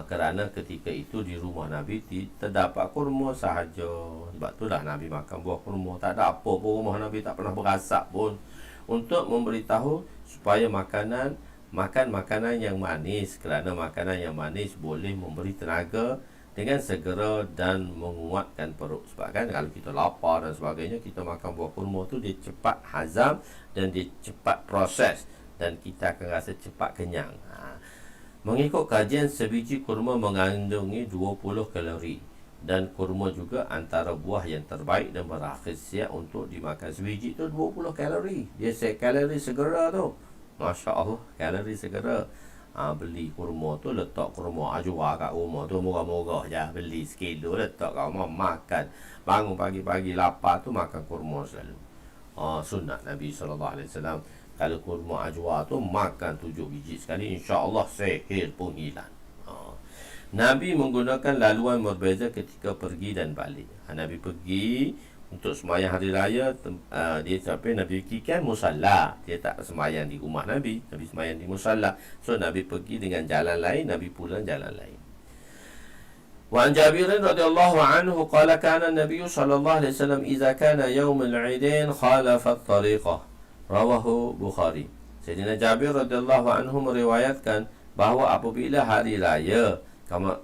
Kerana ketika itu di rumah Nabi terdapat kurma sahaja. Sebab itulah Nabi makan buah kurma. Tak ada apa pun rumah Nabi, tak pernah berasap pun. Untuk memberitahu supaya makan makanan yang manis, kerana makanan yang manis boleh memberi tenaga dengan segera dan menguatkan perut. Sebab kan kalau kita lapar dan sebagainya, kita makan buah kurma tu dia cepat hazam dan dia cepat proses dan kita akan rasa cepat kenyang. Mengikut kajian, sebiji kurma mengandungi 20 kalori dan kurma juga antara buah yang terbaik dan berkhasiat untuk dimakan. Sebiji tu 20 kalori. Dia kalori segera tu. Masya Allah, kalori segera. Beli kurma tu, letak kurma ajwa kat rumah tu, murah-murah je. Beli sekilo, letak kat rumah, makan. Bangun pagi-pagi lapar tu, makan kurma selalu. Sunat Nabi SAW. Kalau kurma ajwa tu, makan 7 biji sekali, insya-Allah sihir pun hilang. Nabi menggunakan laluan berbeza ketika pergi dan balik. Nabi pergi untuk sembahyang hari raya, dia sampai Nabi pergi kan musalla. Dia tak sembahyang di rumah Nabi, Nabi sembahyang di musalla. So Nabi pergi dengan jalan lain, Nabi pulang jalan lain. Wa an Jabir radhiyallahu anhu qala kana an-nabiy sallallahu alaihi wasallam idza kana yawm al-'idain khalafa at-tariqah. Rawahu Bukhari. Sayyidina Jabir radhiyallahu anhu meriwayatkan bahawa apabila hari raya,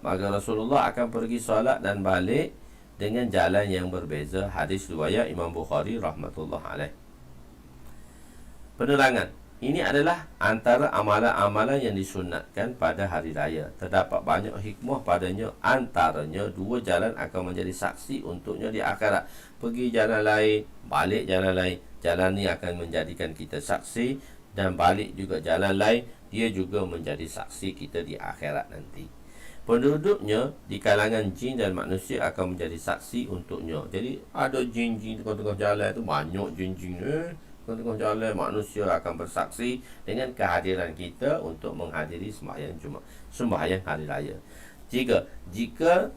maka Rasulullah akan pergi solat dan balik dengan jalan yang berbeza. Hadis riwayat Imam Bukhari rahmatullah alaih. Penerangan, ini adalah antara amalan-amalan yang disunatkan pada hari raya. Terdapat banyak hikmah padanya. Antaranya, 2 jalan akan menjadi saksi untuknya di akhirat. Pergi jalan lain, balik jalan lain. Jalan ni akan menjadikan kita saksi, dan balik juga jalan lain, dia juga menjadi saksi kita di akhirat nanti. Penduduknya di kalangan jin dan manusia akan menjadi saksi untuknya. Jadi ada jin-jin tengah-tengah jalan tu, banyak jin-jin tengah-tengah jalan, manusia akan bersaksi dengan kehadiran kita untuk menghadiri sembahyang Jumaat, sembahyang hari raya. Jika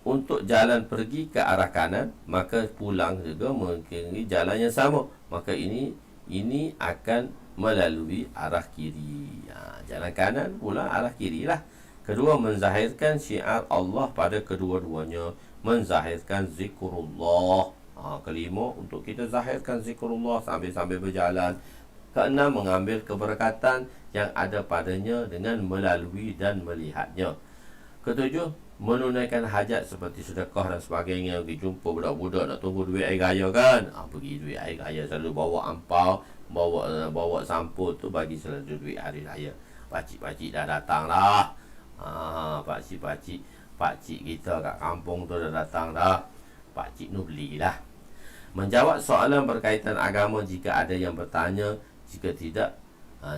untuk jalan pergi ke arah kanan, maka pulang juga mengikuti jalan yang sama. Maka ini akan melalui arah kiri. Jalan kanan pulang arah kiri lah. Kedua, menzahirkan syiar Allah pada kedua-duanya. Menzahirkan zikrullah. Kelima, untuk kita zahirkan zikrullah sambil berjalan. Keenam, mengambil keberkatan yang ada padanya dengan melalui dan melihatnya. Ketujuh, menunaikan hajat seperti sedekah dan sebagainya. Pergi jumpa budak-budak nak tunggu duit air raya kan, pergi duit air raya, selalu bawa ampau, bawa sampul tu, bagi selalu duit hari raya. Pakcik-pakcik dah datang lah. Pakcik-pakcik pakcik kita kat kampung tu dah datang dah, pakcik nu belilah. Menjawab soalan berkaitan agama jika ada yang bertanya, jika tidak,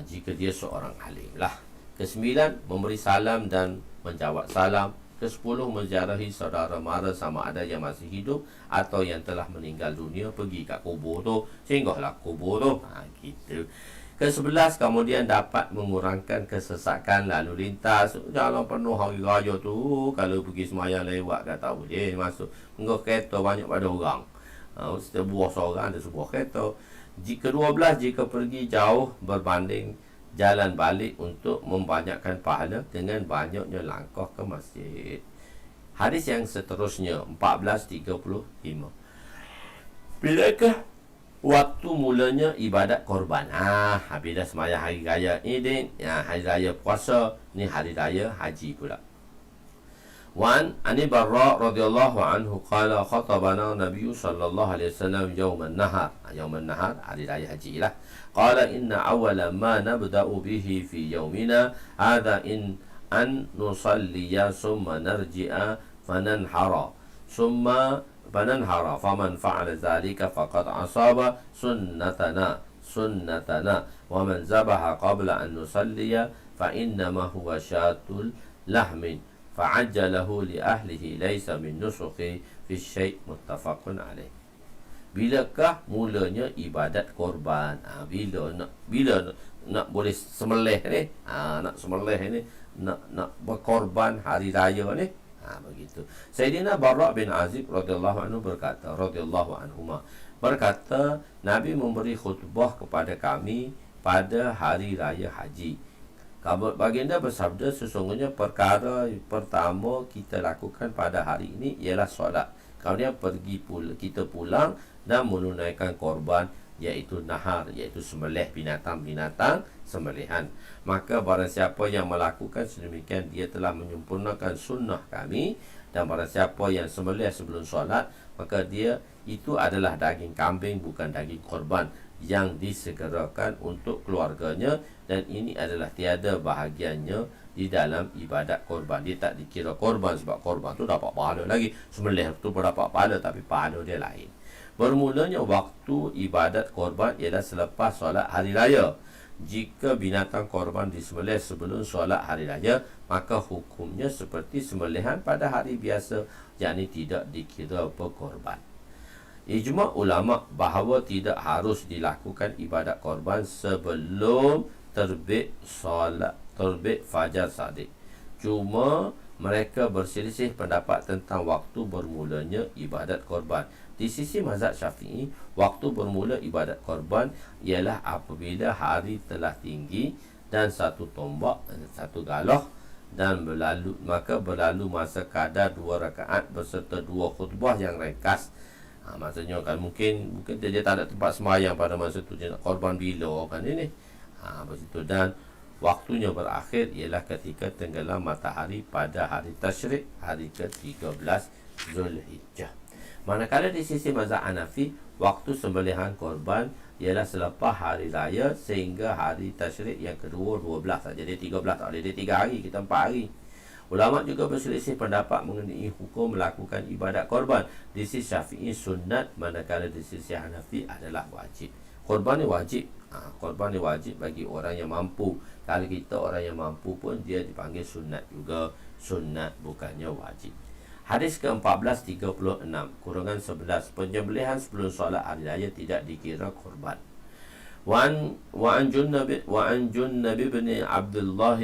jika dia seorang alim lah. Kesembilan, memberi salam dan menjawab salam. Kesepuluh, menziarahi saudara mara sama ada yang masih hidup atau yang telah meninggal dunia. Pergi kat kubur tu, singgahlah kubur tu. Gitu. Ke-11, kemudian dapat mengurangkan kesesakan lalu lintas. Jalan penuh hari raya tu, kalau pergi semayang lewat dah tahu dia masuk. Enggak kereta banyak pada orang. Setiap buah seorang ada sebuah kereta. Ke-12, jika pergi jauh berbanding jalan balik untuk membanyakkan pahala dengan banyaknya langkah ke masjid. Hadis yang seterusnya 14:35. Bilakah waktu mulanya ibadat korban? Bila sembahyang hari raya Idin, hari raya puasa, ni hari raya haji pula. Wan Ani Barra radhiyallahu anhu qala khatabana Nabi sallallahu alaihi wasallam yauman nahar. Yauman nahar hari raya haji lah. Qala inna awwala ma nabda'u bihi fi yaumina hadha in an nusalliya summa narji'a fananhara summa fananhara faman fa'ala dhalika faqad asaba sunnatana wa man zabaha qabla an nusalliya fa innama huwa syatul lahmin fa'ajjalahu li ahlihi laysa min nusukhi fi syai' muttafaqun alaih. Bilakah mulanya ibadat korban? Bila nak boleh sembelih ni? Nak sembelih ni, nak berkorban hari raya ni? Begitu. Sayyidina Barra bin Azib radhiyallahu anhu berkata, Nabi memberi khutbah kepada kami pada hari raya haji. Baginda bersabda, sesungguhnya perkara pertama kita lakukan pada hari ini ialah solat. Kemudian kita pulang dan menunaikan korban, iaitu nahar, iaitu sembelih binatang-binatang sembelihan. Maka barang siapa yang melakukan sedemikian, dia telah menyempurnakan sunnah kami. Dan barang siapa yang sembelih sebelum solat, maka dia itu adalah daging kambing, bukan daging korban yang disegerakan untuk keluarganya. Dan ini adalah tiada bahagiannya di dalam ibadat korban. Dia tak dikira korban sebab korban tu dapat pahala lagi. Sembelih tu pun dapat pahala, tapi pahala dia lain. Bermulanya waktu ibadat korban ialah selepas solat hari raya. Jika binatang korban disembelih sebelum solat hari raya, maka hukumnya seperti sembelihan pada hari biasa, yakni tidak dikira berkorban. Ijma' ulama' bahawa tidak harus dilakukan ibadat korban sebelum terbit fajar sadiq. Cuma mereka berselisih pendapat tentang waktu bermulanya ibadat korban. Di sisi mazhab Syafi'i, waktu bermula ibadat korban ialah apabila hari telah tinggi dan satu tombak, satu galah, dan berlalu masa kadar 2 rakaat berserta 2 khutbah yang ringkas. Maksudnya kan mungkin dia tak ada tempat semayang pada masa tu, dia nak korban bila kan ini. Begitu. Dan waktunya berakhir ialah ketika tenggelam matahari pada hari tasyrik, hari ke-13 Zulhijjah. Manakala di sisi mazhab Hanafi, waktu sembelihan korban ialah selepas hari raya sehingga hari tasyrik yang kedua 12 saja. Dia 13 tak boleh, dia 3 hari, kita 4 hari. Ulama juga berselisih pendapat mengenai hukum melakukan ibadat korban. Di sisi Syafi'i sunat, manakala di sisi Hanafi adalah wajib. Korban ni wajib. Korban ni wajib bagi orang yang mampu. Kalau kita orang yang mampu pun dia dipanggil sunat juga. Sunat bukannya wajib. Hadis ke-14 36, kurangan 11, penyembelihan sebelum solat hari raya tidak dikira korban. Wa an Junnab bin Abdullah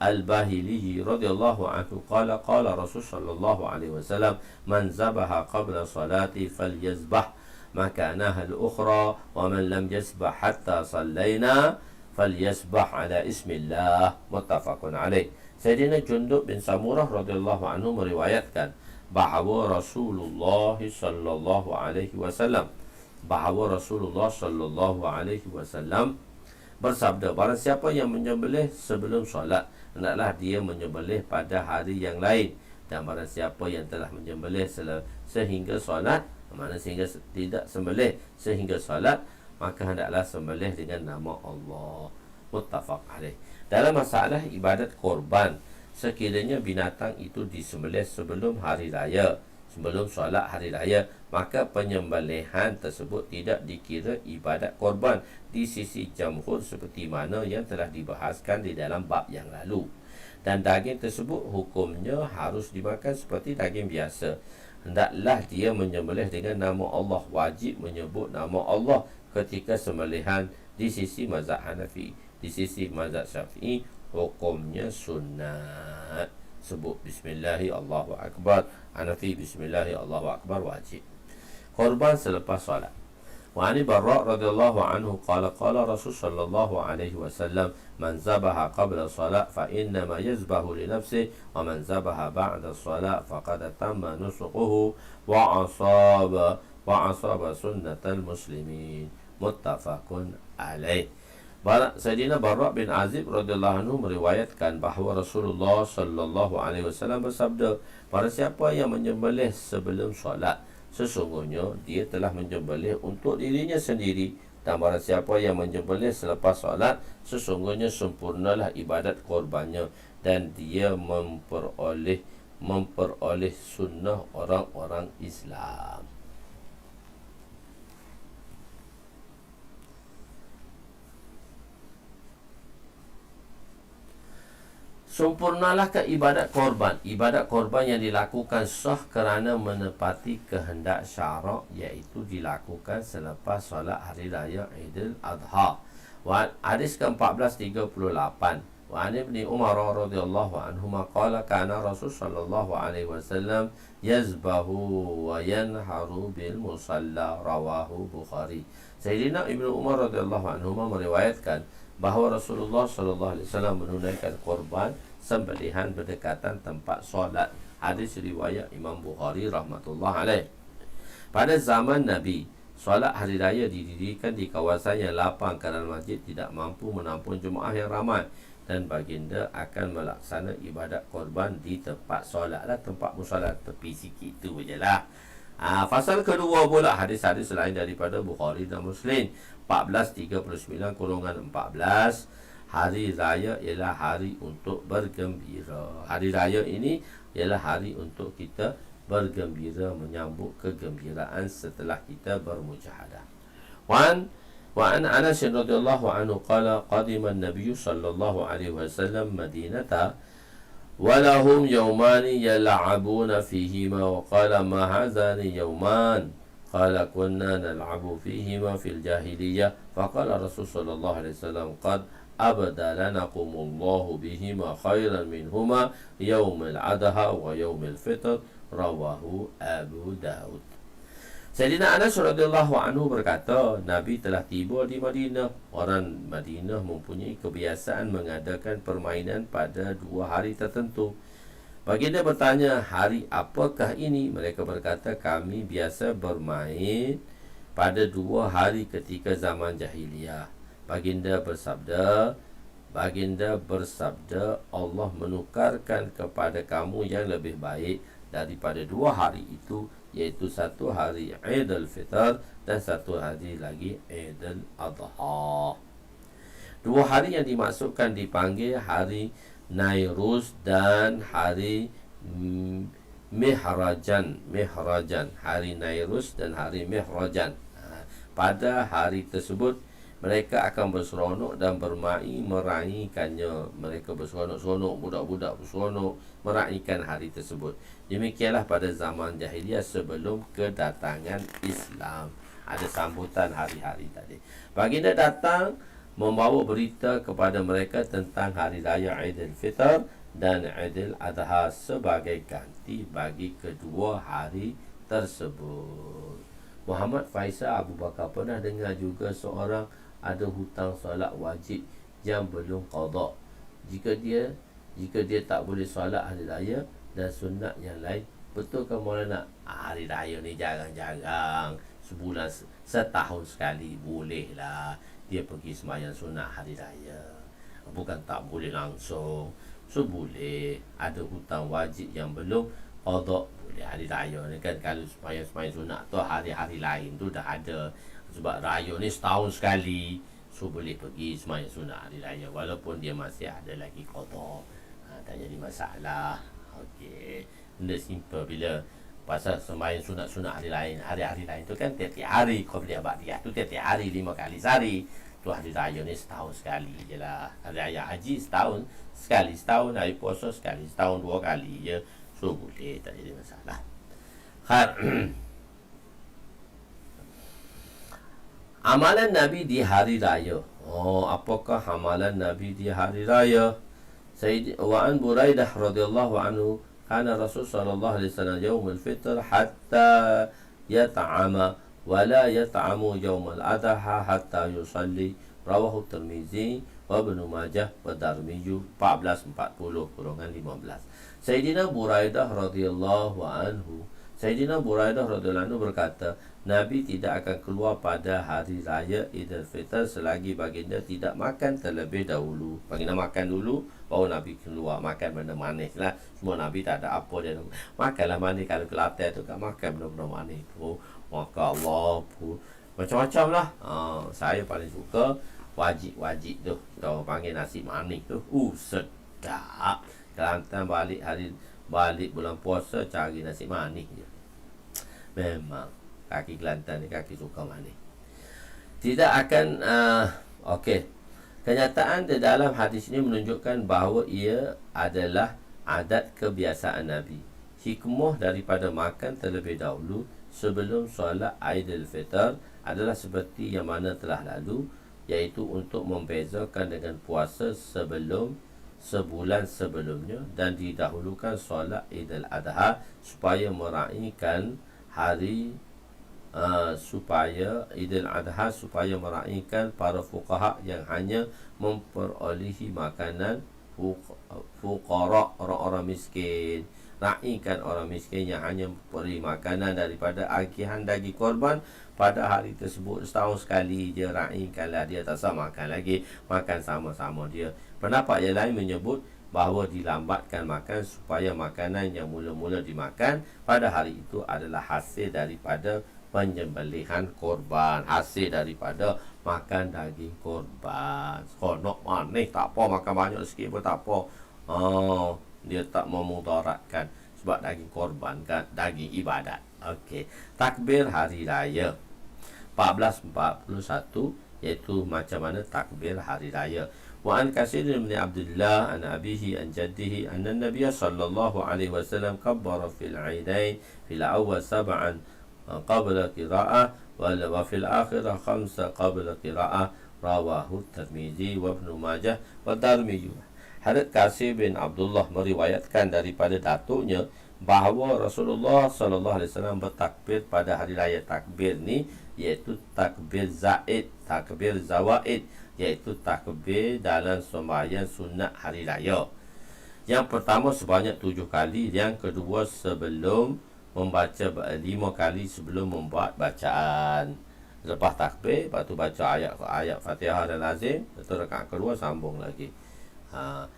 al-Bahili radhiyallahu anhu qala Rasul sallallahu alaihi wasallam, man zabaha qabla salati falyazbah makanaha al-ukhra wa man lam yasbah hatta sallaina falyasbah ala ismillah. Muttafaqun alaih. Sayyidina Jundub bin Samurah radhiyallahu anhu meriwayatkan bahawa Rasulullah sallallahu alaihi wasallam bersabda, barang siapa yang menyembelih sebelum solat, hendaklah dia menyembelih pada hari yang lain. Dan barang siapa yang telah menyembelih sehingga solat, maknanya sehingga tidak sembelih sehingga solat, maka hendaklah sembelih dengan nama Allah. Muttafaq alaih. Dalam masalah ibadat korban, sekiranya binatang itu disembelih sebelum hari raya, sebelum solat hari raya, maka penyembelihan tersebut tidak dikira ibadat korban di sisi jamhur seperti mana yang telah dibahaskan di dalam bab yang lalu. Dan daging tersebut hukumnya harus dimakan seperti daging biasa. Hendaklah dia menyembelih dengan nama Allah. Wajib menyebut nama Allah ketika sembelihan di sisi mazhab Hanafi. Di sisi mazhab Syafi'i hukumnya sunat. Sebut bismillahi Allahu Akbar. Hanafi bismillahi Allahu Akbar wajib. Korban selepas solat. Wa ani Barra radhiyallahu anhu qala qala Rasul sallallahu alaihi wasallam man zabaha qabla salat fa inna ma yazbahu li nafsihi wa man zabaha ba'da salat faqad tamma nusuquhu wa asaba sunnatal muslimin. Muttafaqun alaih. Sayyidina Barra bin Azib radhiyallahu anhu meriwayatkan bahawa Rasulullah sallallahu alaihi wasallam bersabda, barang siapa yang menyembelih sebelum solat, sesungguhnya dia telah menyembelih untuk dirinya sendiri, dan barang siapa yang menyembelih selepas solat, sesungguhnya sempurnalah ibadat korbannya, dan dia memperoleh sunnah orang-orang Islam. Sempurnalah ke ibadat korban. Ibadat korban yang dilakukan sah kerana menepati kehendak syarak, iaitu dilakukan selepas solat hari raya Aidil Adha. Hadis ke-1438. Wa an Ibni Umar radhiyallahu anhuma qala kana Rasul sallallahu alaihi wasallam yazbahu wa yanharu bil musalla, rawahu Bukhari. Sayyidina Ibnu Umar radhiyallahu anhuma meriwayatkan bahawa Rasulullah sallallahu alaihi wasallam menunaikan korban sembelihan berdekatan tempat solat. Hadis riwayat Imam Bukhari rahmatullah alaih. Pada zaman Nabi, solat hari raya didirikan di kawasan yang lapang kerana masjid tidak mampu menampung jemaah yang ramai, dan baginda akan melaksana ibadat korban di tempat solat lah, tempat musolat tepi sikit tu je lah. Fasal kedua pula hadis-hadis lain daripada Bukhari dan Muslim. 1439-14. Hari raya ialah hari untuk bergembira. Hari raya ini ialah hari untuk kita bergembira, menyambut kegembiraan setelah kita bermujahadah. Wa an Anas radhiyallahu anhu qala qadima an-nabiy sallallahu alaihi wasallam Madinata wa lahum yawmani yal'abuna fihima wa qala ma hadzani yawman qala kunna nal'abu fihima fil jahiliyah faqala Rasul sallallahu alaihi wasallam qad abdalanakumullahu bihima khairan minhuma yaumil adha wa yaumil fitr, rawahu Abu Daud. Sayyidina Anas radhiyallahu anhu berkata, Nabi telah tiba di Madinah. Orang Madinah mempunyai kebiasaan mengadakan permainan pada 2 hari tertentu. Baginda bertanya, hari apakah ini? Mereka berkata, kami biasa bermain pada 2 hari ketika zaman jahiliyah. Baginda bersabda, Allah menukarkan kepada kamu yang lebih baik daripada 2 hari itu, iaitu 1 hari Aidil Fitr dan 1 hari lagi Aidil Adha. 2 hari yang dimaksudkan dipanggil hari Nairuz dan hari Mihrajan. Hari Nairuz dan hari Mihrajan. Pada hari tersebut mereka akan berseronok dan bermain meraihkannya. Mereka berseronok-seronok, budak-budak berseronok meraihkan hari tersebut. Demikianlah pada zaman jahiliyah sebelum kedatangan Islam. Ada sambutan hari-hari tadi. Baginda datang membawa berita kepada mereka tentang hari raya Aidil Fitr dan Aidil Adha sebagai ganti bagi kedua hari tersebut. Muhammad Faisal Abu Bakar pernah dengar juga seorang ada hutang solat wajib yang belum qada. Jika dia tak boleh solat hari raya dan sunat yang lain, betul ke Maulana? Hari raya ni jarang-jarang, sebulan setahun sekali bolehlah dia pergi sembahyang sunat hari raya. Bukan tak boleh langsung. So boleh. Ada hutang wajib yang belum qada, boleh hari raya ni kan. Kalau sembahyang sunat tu hari-hari lain tu dah ada. Sebab raya ni setahun sekali, so boleh pergi sembahyang sunat hari raya walaupun dia masih ada lagi qada. Tak jadi masalah. Okey. Benda simple bila pasal sembahyang sunat-sunat hari lain, hari-hari lain tu kan tiap-tiap hari Qobliyah Ba'diyah tu tiap-tiap hari 5 kali sehari. Tu hari raya ni setahun sekali je lah. Hari raya haji setahun sekali, setahun hari puasa sekali, setahun 2 kali je. So boleh, tak jadi masalah. Amalan Nabi di hari raya. Apakah amalan Nabi di hari raya? Sayyid wa an Buraidah radhiyallahu anhu kana Rasul sallallahu alaihi wasallam yaumul fitr hatta yat'ama wa la yat'amu yaumul adha hatta yusalli. Rawahu Tirmizi wa Ibnu Majah wa Darmiyyu 1440-15. Sayyidina Buraidah radhiyallahu anhu berkata, Nabi tidak akan keluar pada hari raya Idul Fitr selagi baginda tidak makan terlebih dahulu. Baginda makan dulu, baru Nabi keluar makan benda manis lah. Semua Nabi tak ada apa dia. Makanlah manis. Kalau Kelantan tu tak makan benda-benda manis tu. Maka Allah pun macam-macam lah. Saya paling suka wajib-wajib tu. Kita panggil nasi manis tu. Sedap. Kelantan balik bulan puasa cari nasi manis je. Memang kaki Kelantan ni kaki suka manis. Tidak akan okey. Kenyataan di dalam hadis ini menunjukkan bahawa ia adalah adat kebiasaan Nabi. Hikmah daripada makan terlebih dahulu sebelum solat Aidilfitr adalah seperti yang mana telah lalu, iaitu untuk membezakan dengan puasa sebulan sebelumnya dan didahulukan solat Idul Adha supaya meraihkan supaya meraihkan para fuqaha yang hanya memperolehi makanan fuqara, orang-orang miskin. Raihkan orang miskin yang hanya memberi makanan daripada agihan daging korban pada hari tersebut setahun sekali je. Raihkanlah dia, tak usah makan lagi, makan sama-sama dia. Pendapat yang lain menyebut bahawa dilambatkan makan supaya makanan yang mula-mula dimakan pada hari itu adalah hasil daripada penyembelihan korban, hasil daripada makan daging korban. Nak manis tak apa, makan banyak sikit pun tak apa. Dia tak memudaratkan sebab daging korban kan daging ibadat. Okey. Takbir hari raya 1441, iaitu macam mana takbir hari raya. Wa an Kasir bin Abdullah an abihi an jaddihi anna Nabiy sallallahu alaihi wasallam kabbara fil aidain fil awwal sab'an qabla qira'ah wa fil akhirah khamsa qabla qira'ah. Rawahu Tirmizi wa Ibnu Majah wa Darmiyyu. Hadrat Kasir bin Abdullah meriwayatkan daripada datuknya bahawa Rasulullah sallallahu alaihi wasallam bertakbir pada hari raya. Takbir ni iaitu takbir zaid, takbir zawaid, iaitu takbir dalam sembahyang sunat hari raya. Yang pertama sebanyak 7 kali, yang kedua sebelum membaca 5 kali sebelum membuat bacaan. Lepas takbir, lepas tu baca ayat Fatihah dan lazim, lepas rakaat kedua sambung lagi.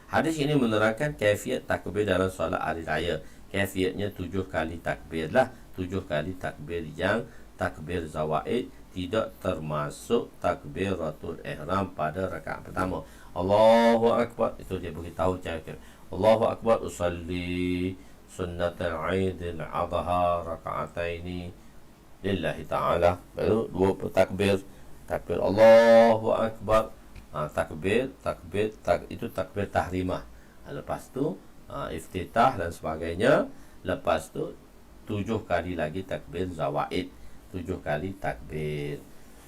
Hadis ini menerangkan kaifiat takbir dalam solat hari raya. Kaifiatnya 7 kali takbir lah. 7 kali takbir yang takbir zawaid tidak termasuk takbiratul ihram pada rakaat pertama. Allahu akbar, itu dia beritahu cara. Allahu akbar usalli sunnatul aidil adha raka'ataini lillahi ta'ala. Baru 2 takbir Allahu akbar. Itu takbir tahrimah. Lepas tu iftitah dan sebagainya. Lepas tu 7 kali lagi takbir zawaid, 7 kali takbir.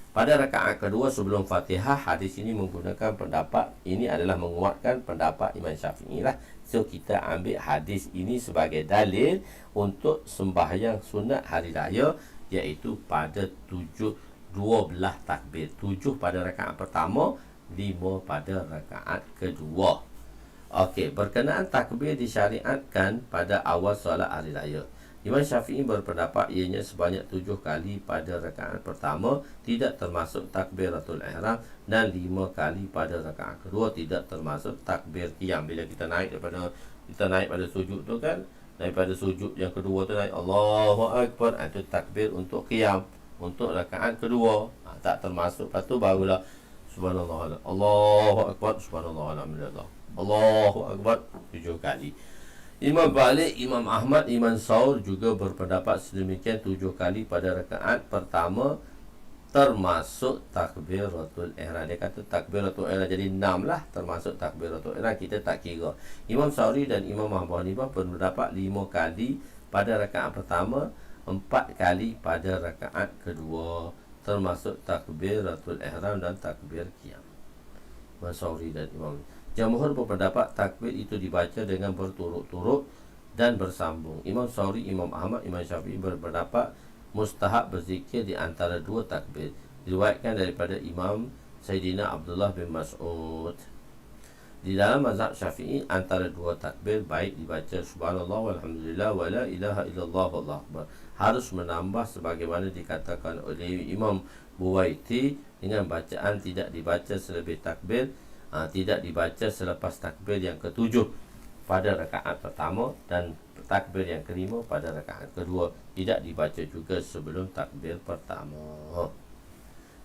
Pada rakaat kedua sebelum Fatihah, hadis ini menggunakan pendapat ini adalah menguatkan pendapat Imam Syafi'i lah. So kita ambil hadis ini sebagai dalil untuk sembahyang sunat hari raya, iaitu pada 12 takbir. 7 pada rakaat pertama, 5 pada rakaat kedua. Okey, berkenaan takbir disyariatkan pada awal solat hari raya. Imam Syafi'i berpendapat ianya sebanyak 7 kali pada rakaat pertama, tidak termasuk takbiratul ihram, dan 5 kali pada rakaat kedua, tidak termasuk takbir qiyam. Bila kita naik pada sujud tu kan, daripada sujud yang kedua tu naik Allahu akbar, itu takbir untuk qiyam, untuk rakaat kedua. Tak termasuk. Lepas tu barulah subhanallah, Allahu akbar, subhanallah, alhamdulillah. Allahu Akbar 7 kali. Imam Malik, Imam Ahmad, Imam Saur juga berpendapat sedemikian 7 kali pada rakaat pertama, termasuk takbiratul ihram. Dia kata takbiratul ihram jadi 6 lah, termasuk takbiratul ihram, kita tak kira. Imam Sauri dan Imam Abu Hanifah berpendapat 5 kali pada rakaat pertama, 4 kali pada rakaat kedua, termasuk takbiratul ihram dan takbir qiyam. Imam Sauri dan Imam Jamhur berpendapat takbir itu dibaca dengan berturut-turut dan bersambung. Imam Sauri, Imam Ahmad, Imam Syafi'i berpendapat mustahab berzikir di antara 2 takbir. Diriwayatkan daripada Imam Sayyidina Abdullah bin Mas'ud. Di dalam mazhab Syafi'i, antara 2 takbir baik dibaca subhanallah walhamdulillah wa la ilaha illallah wallahu akbar. Harus menambah sebagaimana dikatakan oleh Imam Buwaiti dengan bacaan tidak dibaca selebih takbir, tidak dibaca selepas takbir yang ke-7 pada rakaat pertama dan takbir yang kelima pada rakaat kedua. Tidak dibaca juga sebelum takbir pertama.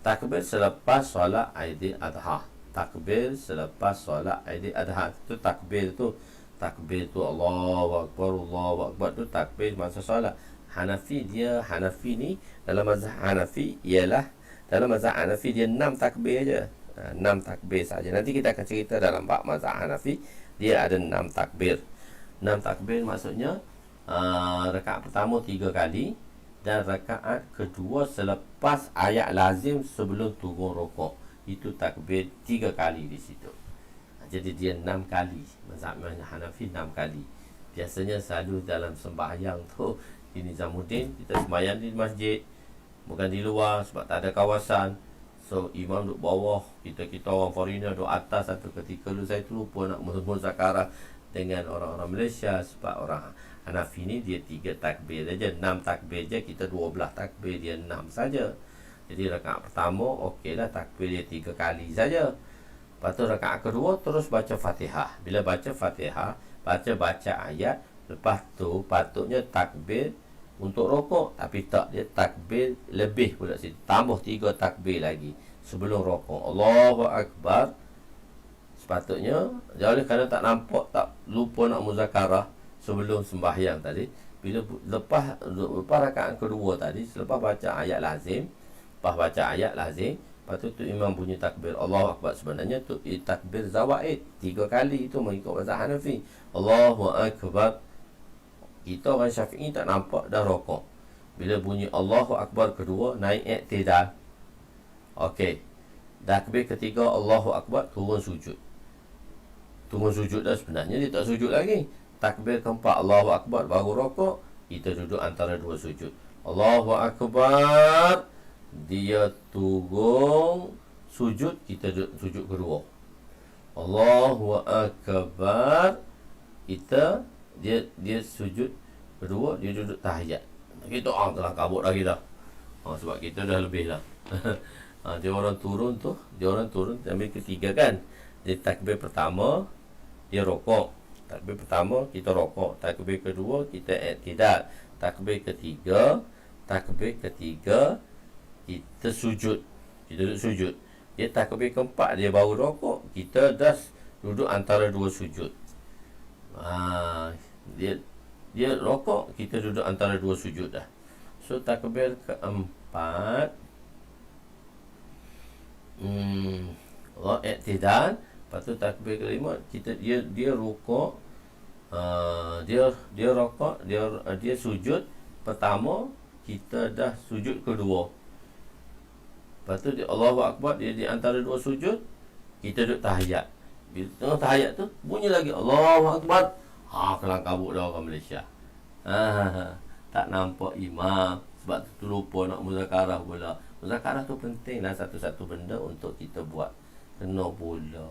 Takbir selepas solat Aidil Adha. Takbir selepas solat Aidil Adha itu takbir tu Allahu Akbar tu takbir masa solat. Hanafi ni dalam mazhab Hanafi ialah dalam mazhab Hanafi dia 6 takbir aja. 6 takbir saja. Nanti kita akan cerita dalam bab mazhab Hanafi dia ada 6 takbir. 6 takbir maksudnya rakaat pertama 3 kali dan rakaat kedua selepas ayat lazim sebelum turun rukuk. Itu takbir 3 kali di situ. Jadi dia 6 kali. Mazhab Hanafi 6 kali. Biasanya selalu dalam sembahyang tu di Nizamuddin kita sembahyang di masjid, bukan di luar sebab tak ada kawasan. So imam duduk bawah, kita orang foreigner duduk atas. Satu ketika dulu saya terlupa nak muzakarah dengan orang-orang Malaysia sebab orang Hanafi ni dia 3 takbir saja, 6 takbir je, kita 12 takbir, dia 6 saja. Jadi rakaat pertama okeylah takbir dia 3 kali saja. Lepas tu rakaat kedua terus baca Fatihah. Bila baca Fatihah, baca ayat, lepas tu patutnya takbir untuk rokok, tapi tak, dia takbir lebih pula situ, tambah 3 takbir lagi sebelum rokok. Allahu Akbar. Sepatutnya dia oleh kerana tak nampak, tak lupa nak muzakarah sebelum sembahyang tadi, bila lepas rakaat kedua tadi, selepas baca ayat lazim, lepas tu imam bunyi takbir Allahu Akbar. Sebenarnya tu takbir zawaid 3 kali, itu mengikut mazhab Hanafi. Allahu Akbar. Kita orang Syafi'i tak nampak dah rokok. Bila bunyi Allahu Akbar kedua, naik i'tidal. Okey. Takbir ketiga Allahu Akbar, turun sujud. Turun sujud dah, sebenarnya dia tak sujud lagi. Takbir keempat Allahu Akbar, baru rokok, kita duduk antara 2 sujud. Allahu Akbar, dia turun sujud, kita duduk sujud kedua. Allahu Akbar, kita dia sujud kedua, dia duduk tahiyat. Kita telah kabut dah kita. Sebab kita dah lebih lah. Dia orang turun ambil ketiga kan. Dia takbir pertama dia rokok. Takbir pertama kita rokok. Takbir kedua kita i'tidal. Takbir ketiga kita sujud. Kita duduk sujud. Dia takbir keempat dia baru rokok, kita dah duduk antara 2 sujud. Dia rokok, kita duduk antara 2 sujud dah. So takbir keempat i'tidal. Lepas tu takbir kelima kita dia rokok, dia rokok, dia sujud pertama, kita dah sujud kedua. Lepas tu Allahu Akbar, dia di antara 2 sujud, kita duduk tahiyat. Bila tengah tahiyat tu bunyi lagi Allahu Akbar. Kelang kabut dah orang Malaysia. Tak nampak imam sebab tu lupa nak muzakarah pula. Muzakarah tu penting lah, satu-satu benda untuk kita buat. Kena pula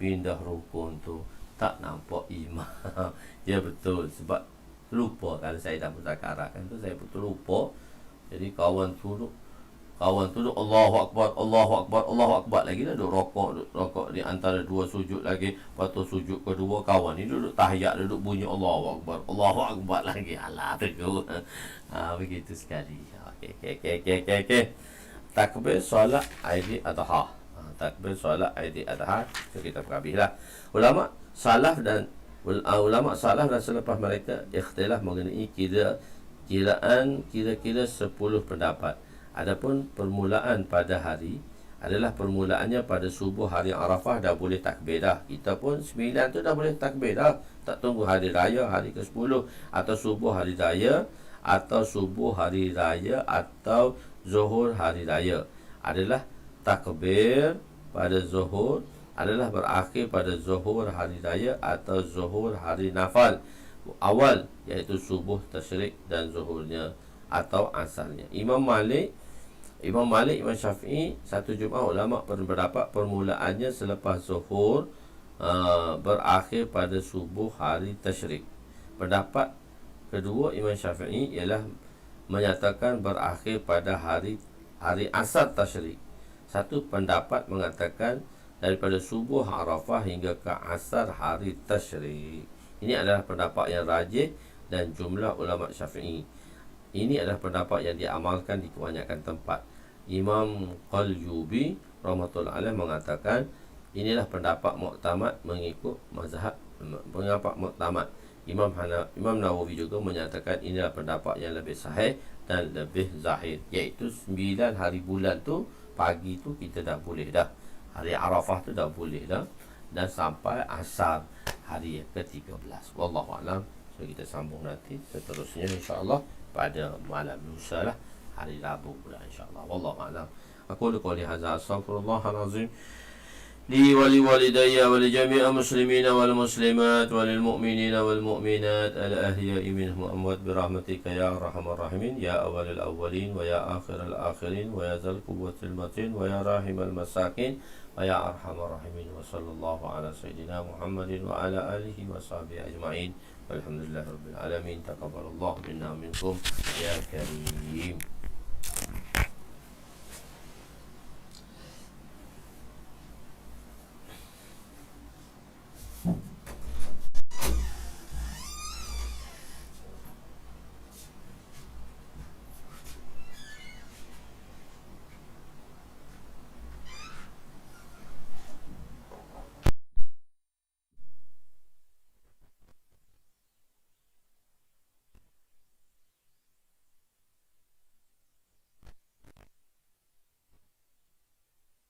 pindah rukun tu, tak nampak imam. Ya betul, sebab lupa. Kalau saya dah muzakarah kan tu, saya betul lupa. Jadi kawan tu Allahu Akbar lagi dah duduk rokok di antara 2 sujud lagi. Lepas tu sujud kedua, kawan ni duduk tahiyat, duduk bunyi Allahu Akbar lagi. Alah tegur. Begitu sekali. Okey. Takbir solat Aidil Adha. Takbir solat Aidil Adha. So kita habislah. Ulama salaf dan ulama salaf dan selepas mereka ikhtilaf mengenai kira-kira 10 pendapat. Adapun permulaan pada hari adalah permulaannya pada subuh hari Arafah dah boleh takbir dah. Kita pun 9 tu dah boleh takbir dah. Tak tunggu hari raya hari ke-10 atau subuh hari raya atau subuh hari raya atau zuhur hari raya. Adalah takbir pada zuhur adalah berakhir pada zuhur hari raya atau zuhur hari nafal awal, iaitu subuh tasyrik dan zuhurnya atau asarnya. Imam Malik, Imam Syafi'i, satu jumlah ulama berpendapat permulaannya selepas zuhur berakhir pada subuh hari tasyrik. Pendapat kedua Imam Syafi'i ialah menyatakan berakhir pada hari asar tasyrik. Satu pendapat mengatakan daripada subuh Arafah hingga ke asar hari tasyrik. Ini adalah pendapat yang rajih dan jumlah ulama Syafi'i. Ini adalah pendapat yang diamalkan di kebanyakan tempat. Imam Qalyubi rahmatullahi alaih mengatakan inilah pendapat muktamad mengikut mazhab pendapat muktamad. Imam Nawawi juga menyatakan inilah pendapat yang lebih sahih dan lebih zahir, iaitu 9 hari bulan tu pagi tu kita dah boleh dah. Hari Arafah tu dah boleh dah, dan sampai asar hari ke-13. Wallahu a'lam. So kita sambung nanti seterusnya insya-Allah pada malam lusa lah, hari Rabu pula insya-Allah. Wallahu a'lam. Aku qouli hadza astaghfirullahal azim li wa li walidayya wa li jami'il muslimina wal muslimat wa lil mu'minina wal mu'minat al ahya'i minhum amwat bi rahmatika ya arhamar rahimin ya awwalal awwalin wa ya akhiral akhirin wa ya dzal quwwatil matin wa ya rahimal masakin wa ya arhamar rahimin wa sallallahu ala sayyidina Muhammadin wa ala alihi wa sahbihi ajma'in walhamdulillahi rabbil alamin. Taqabbalallahu minna minkum ya karim.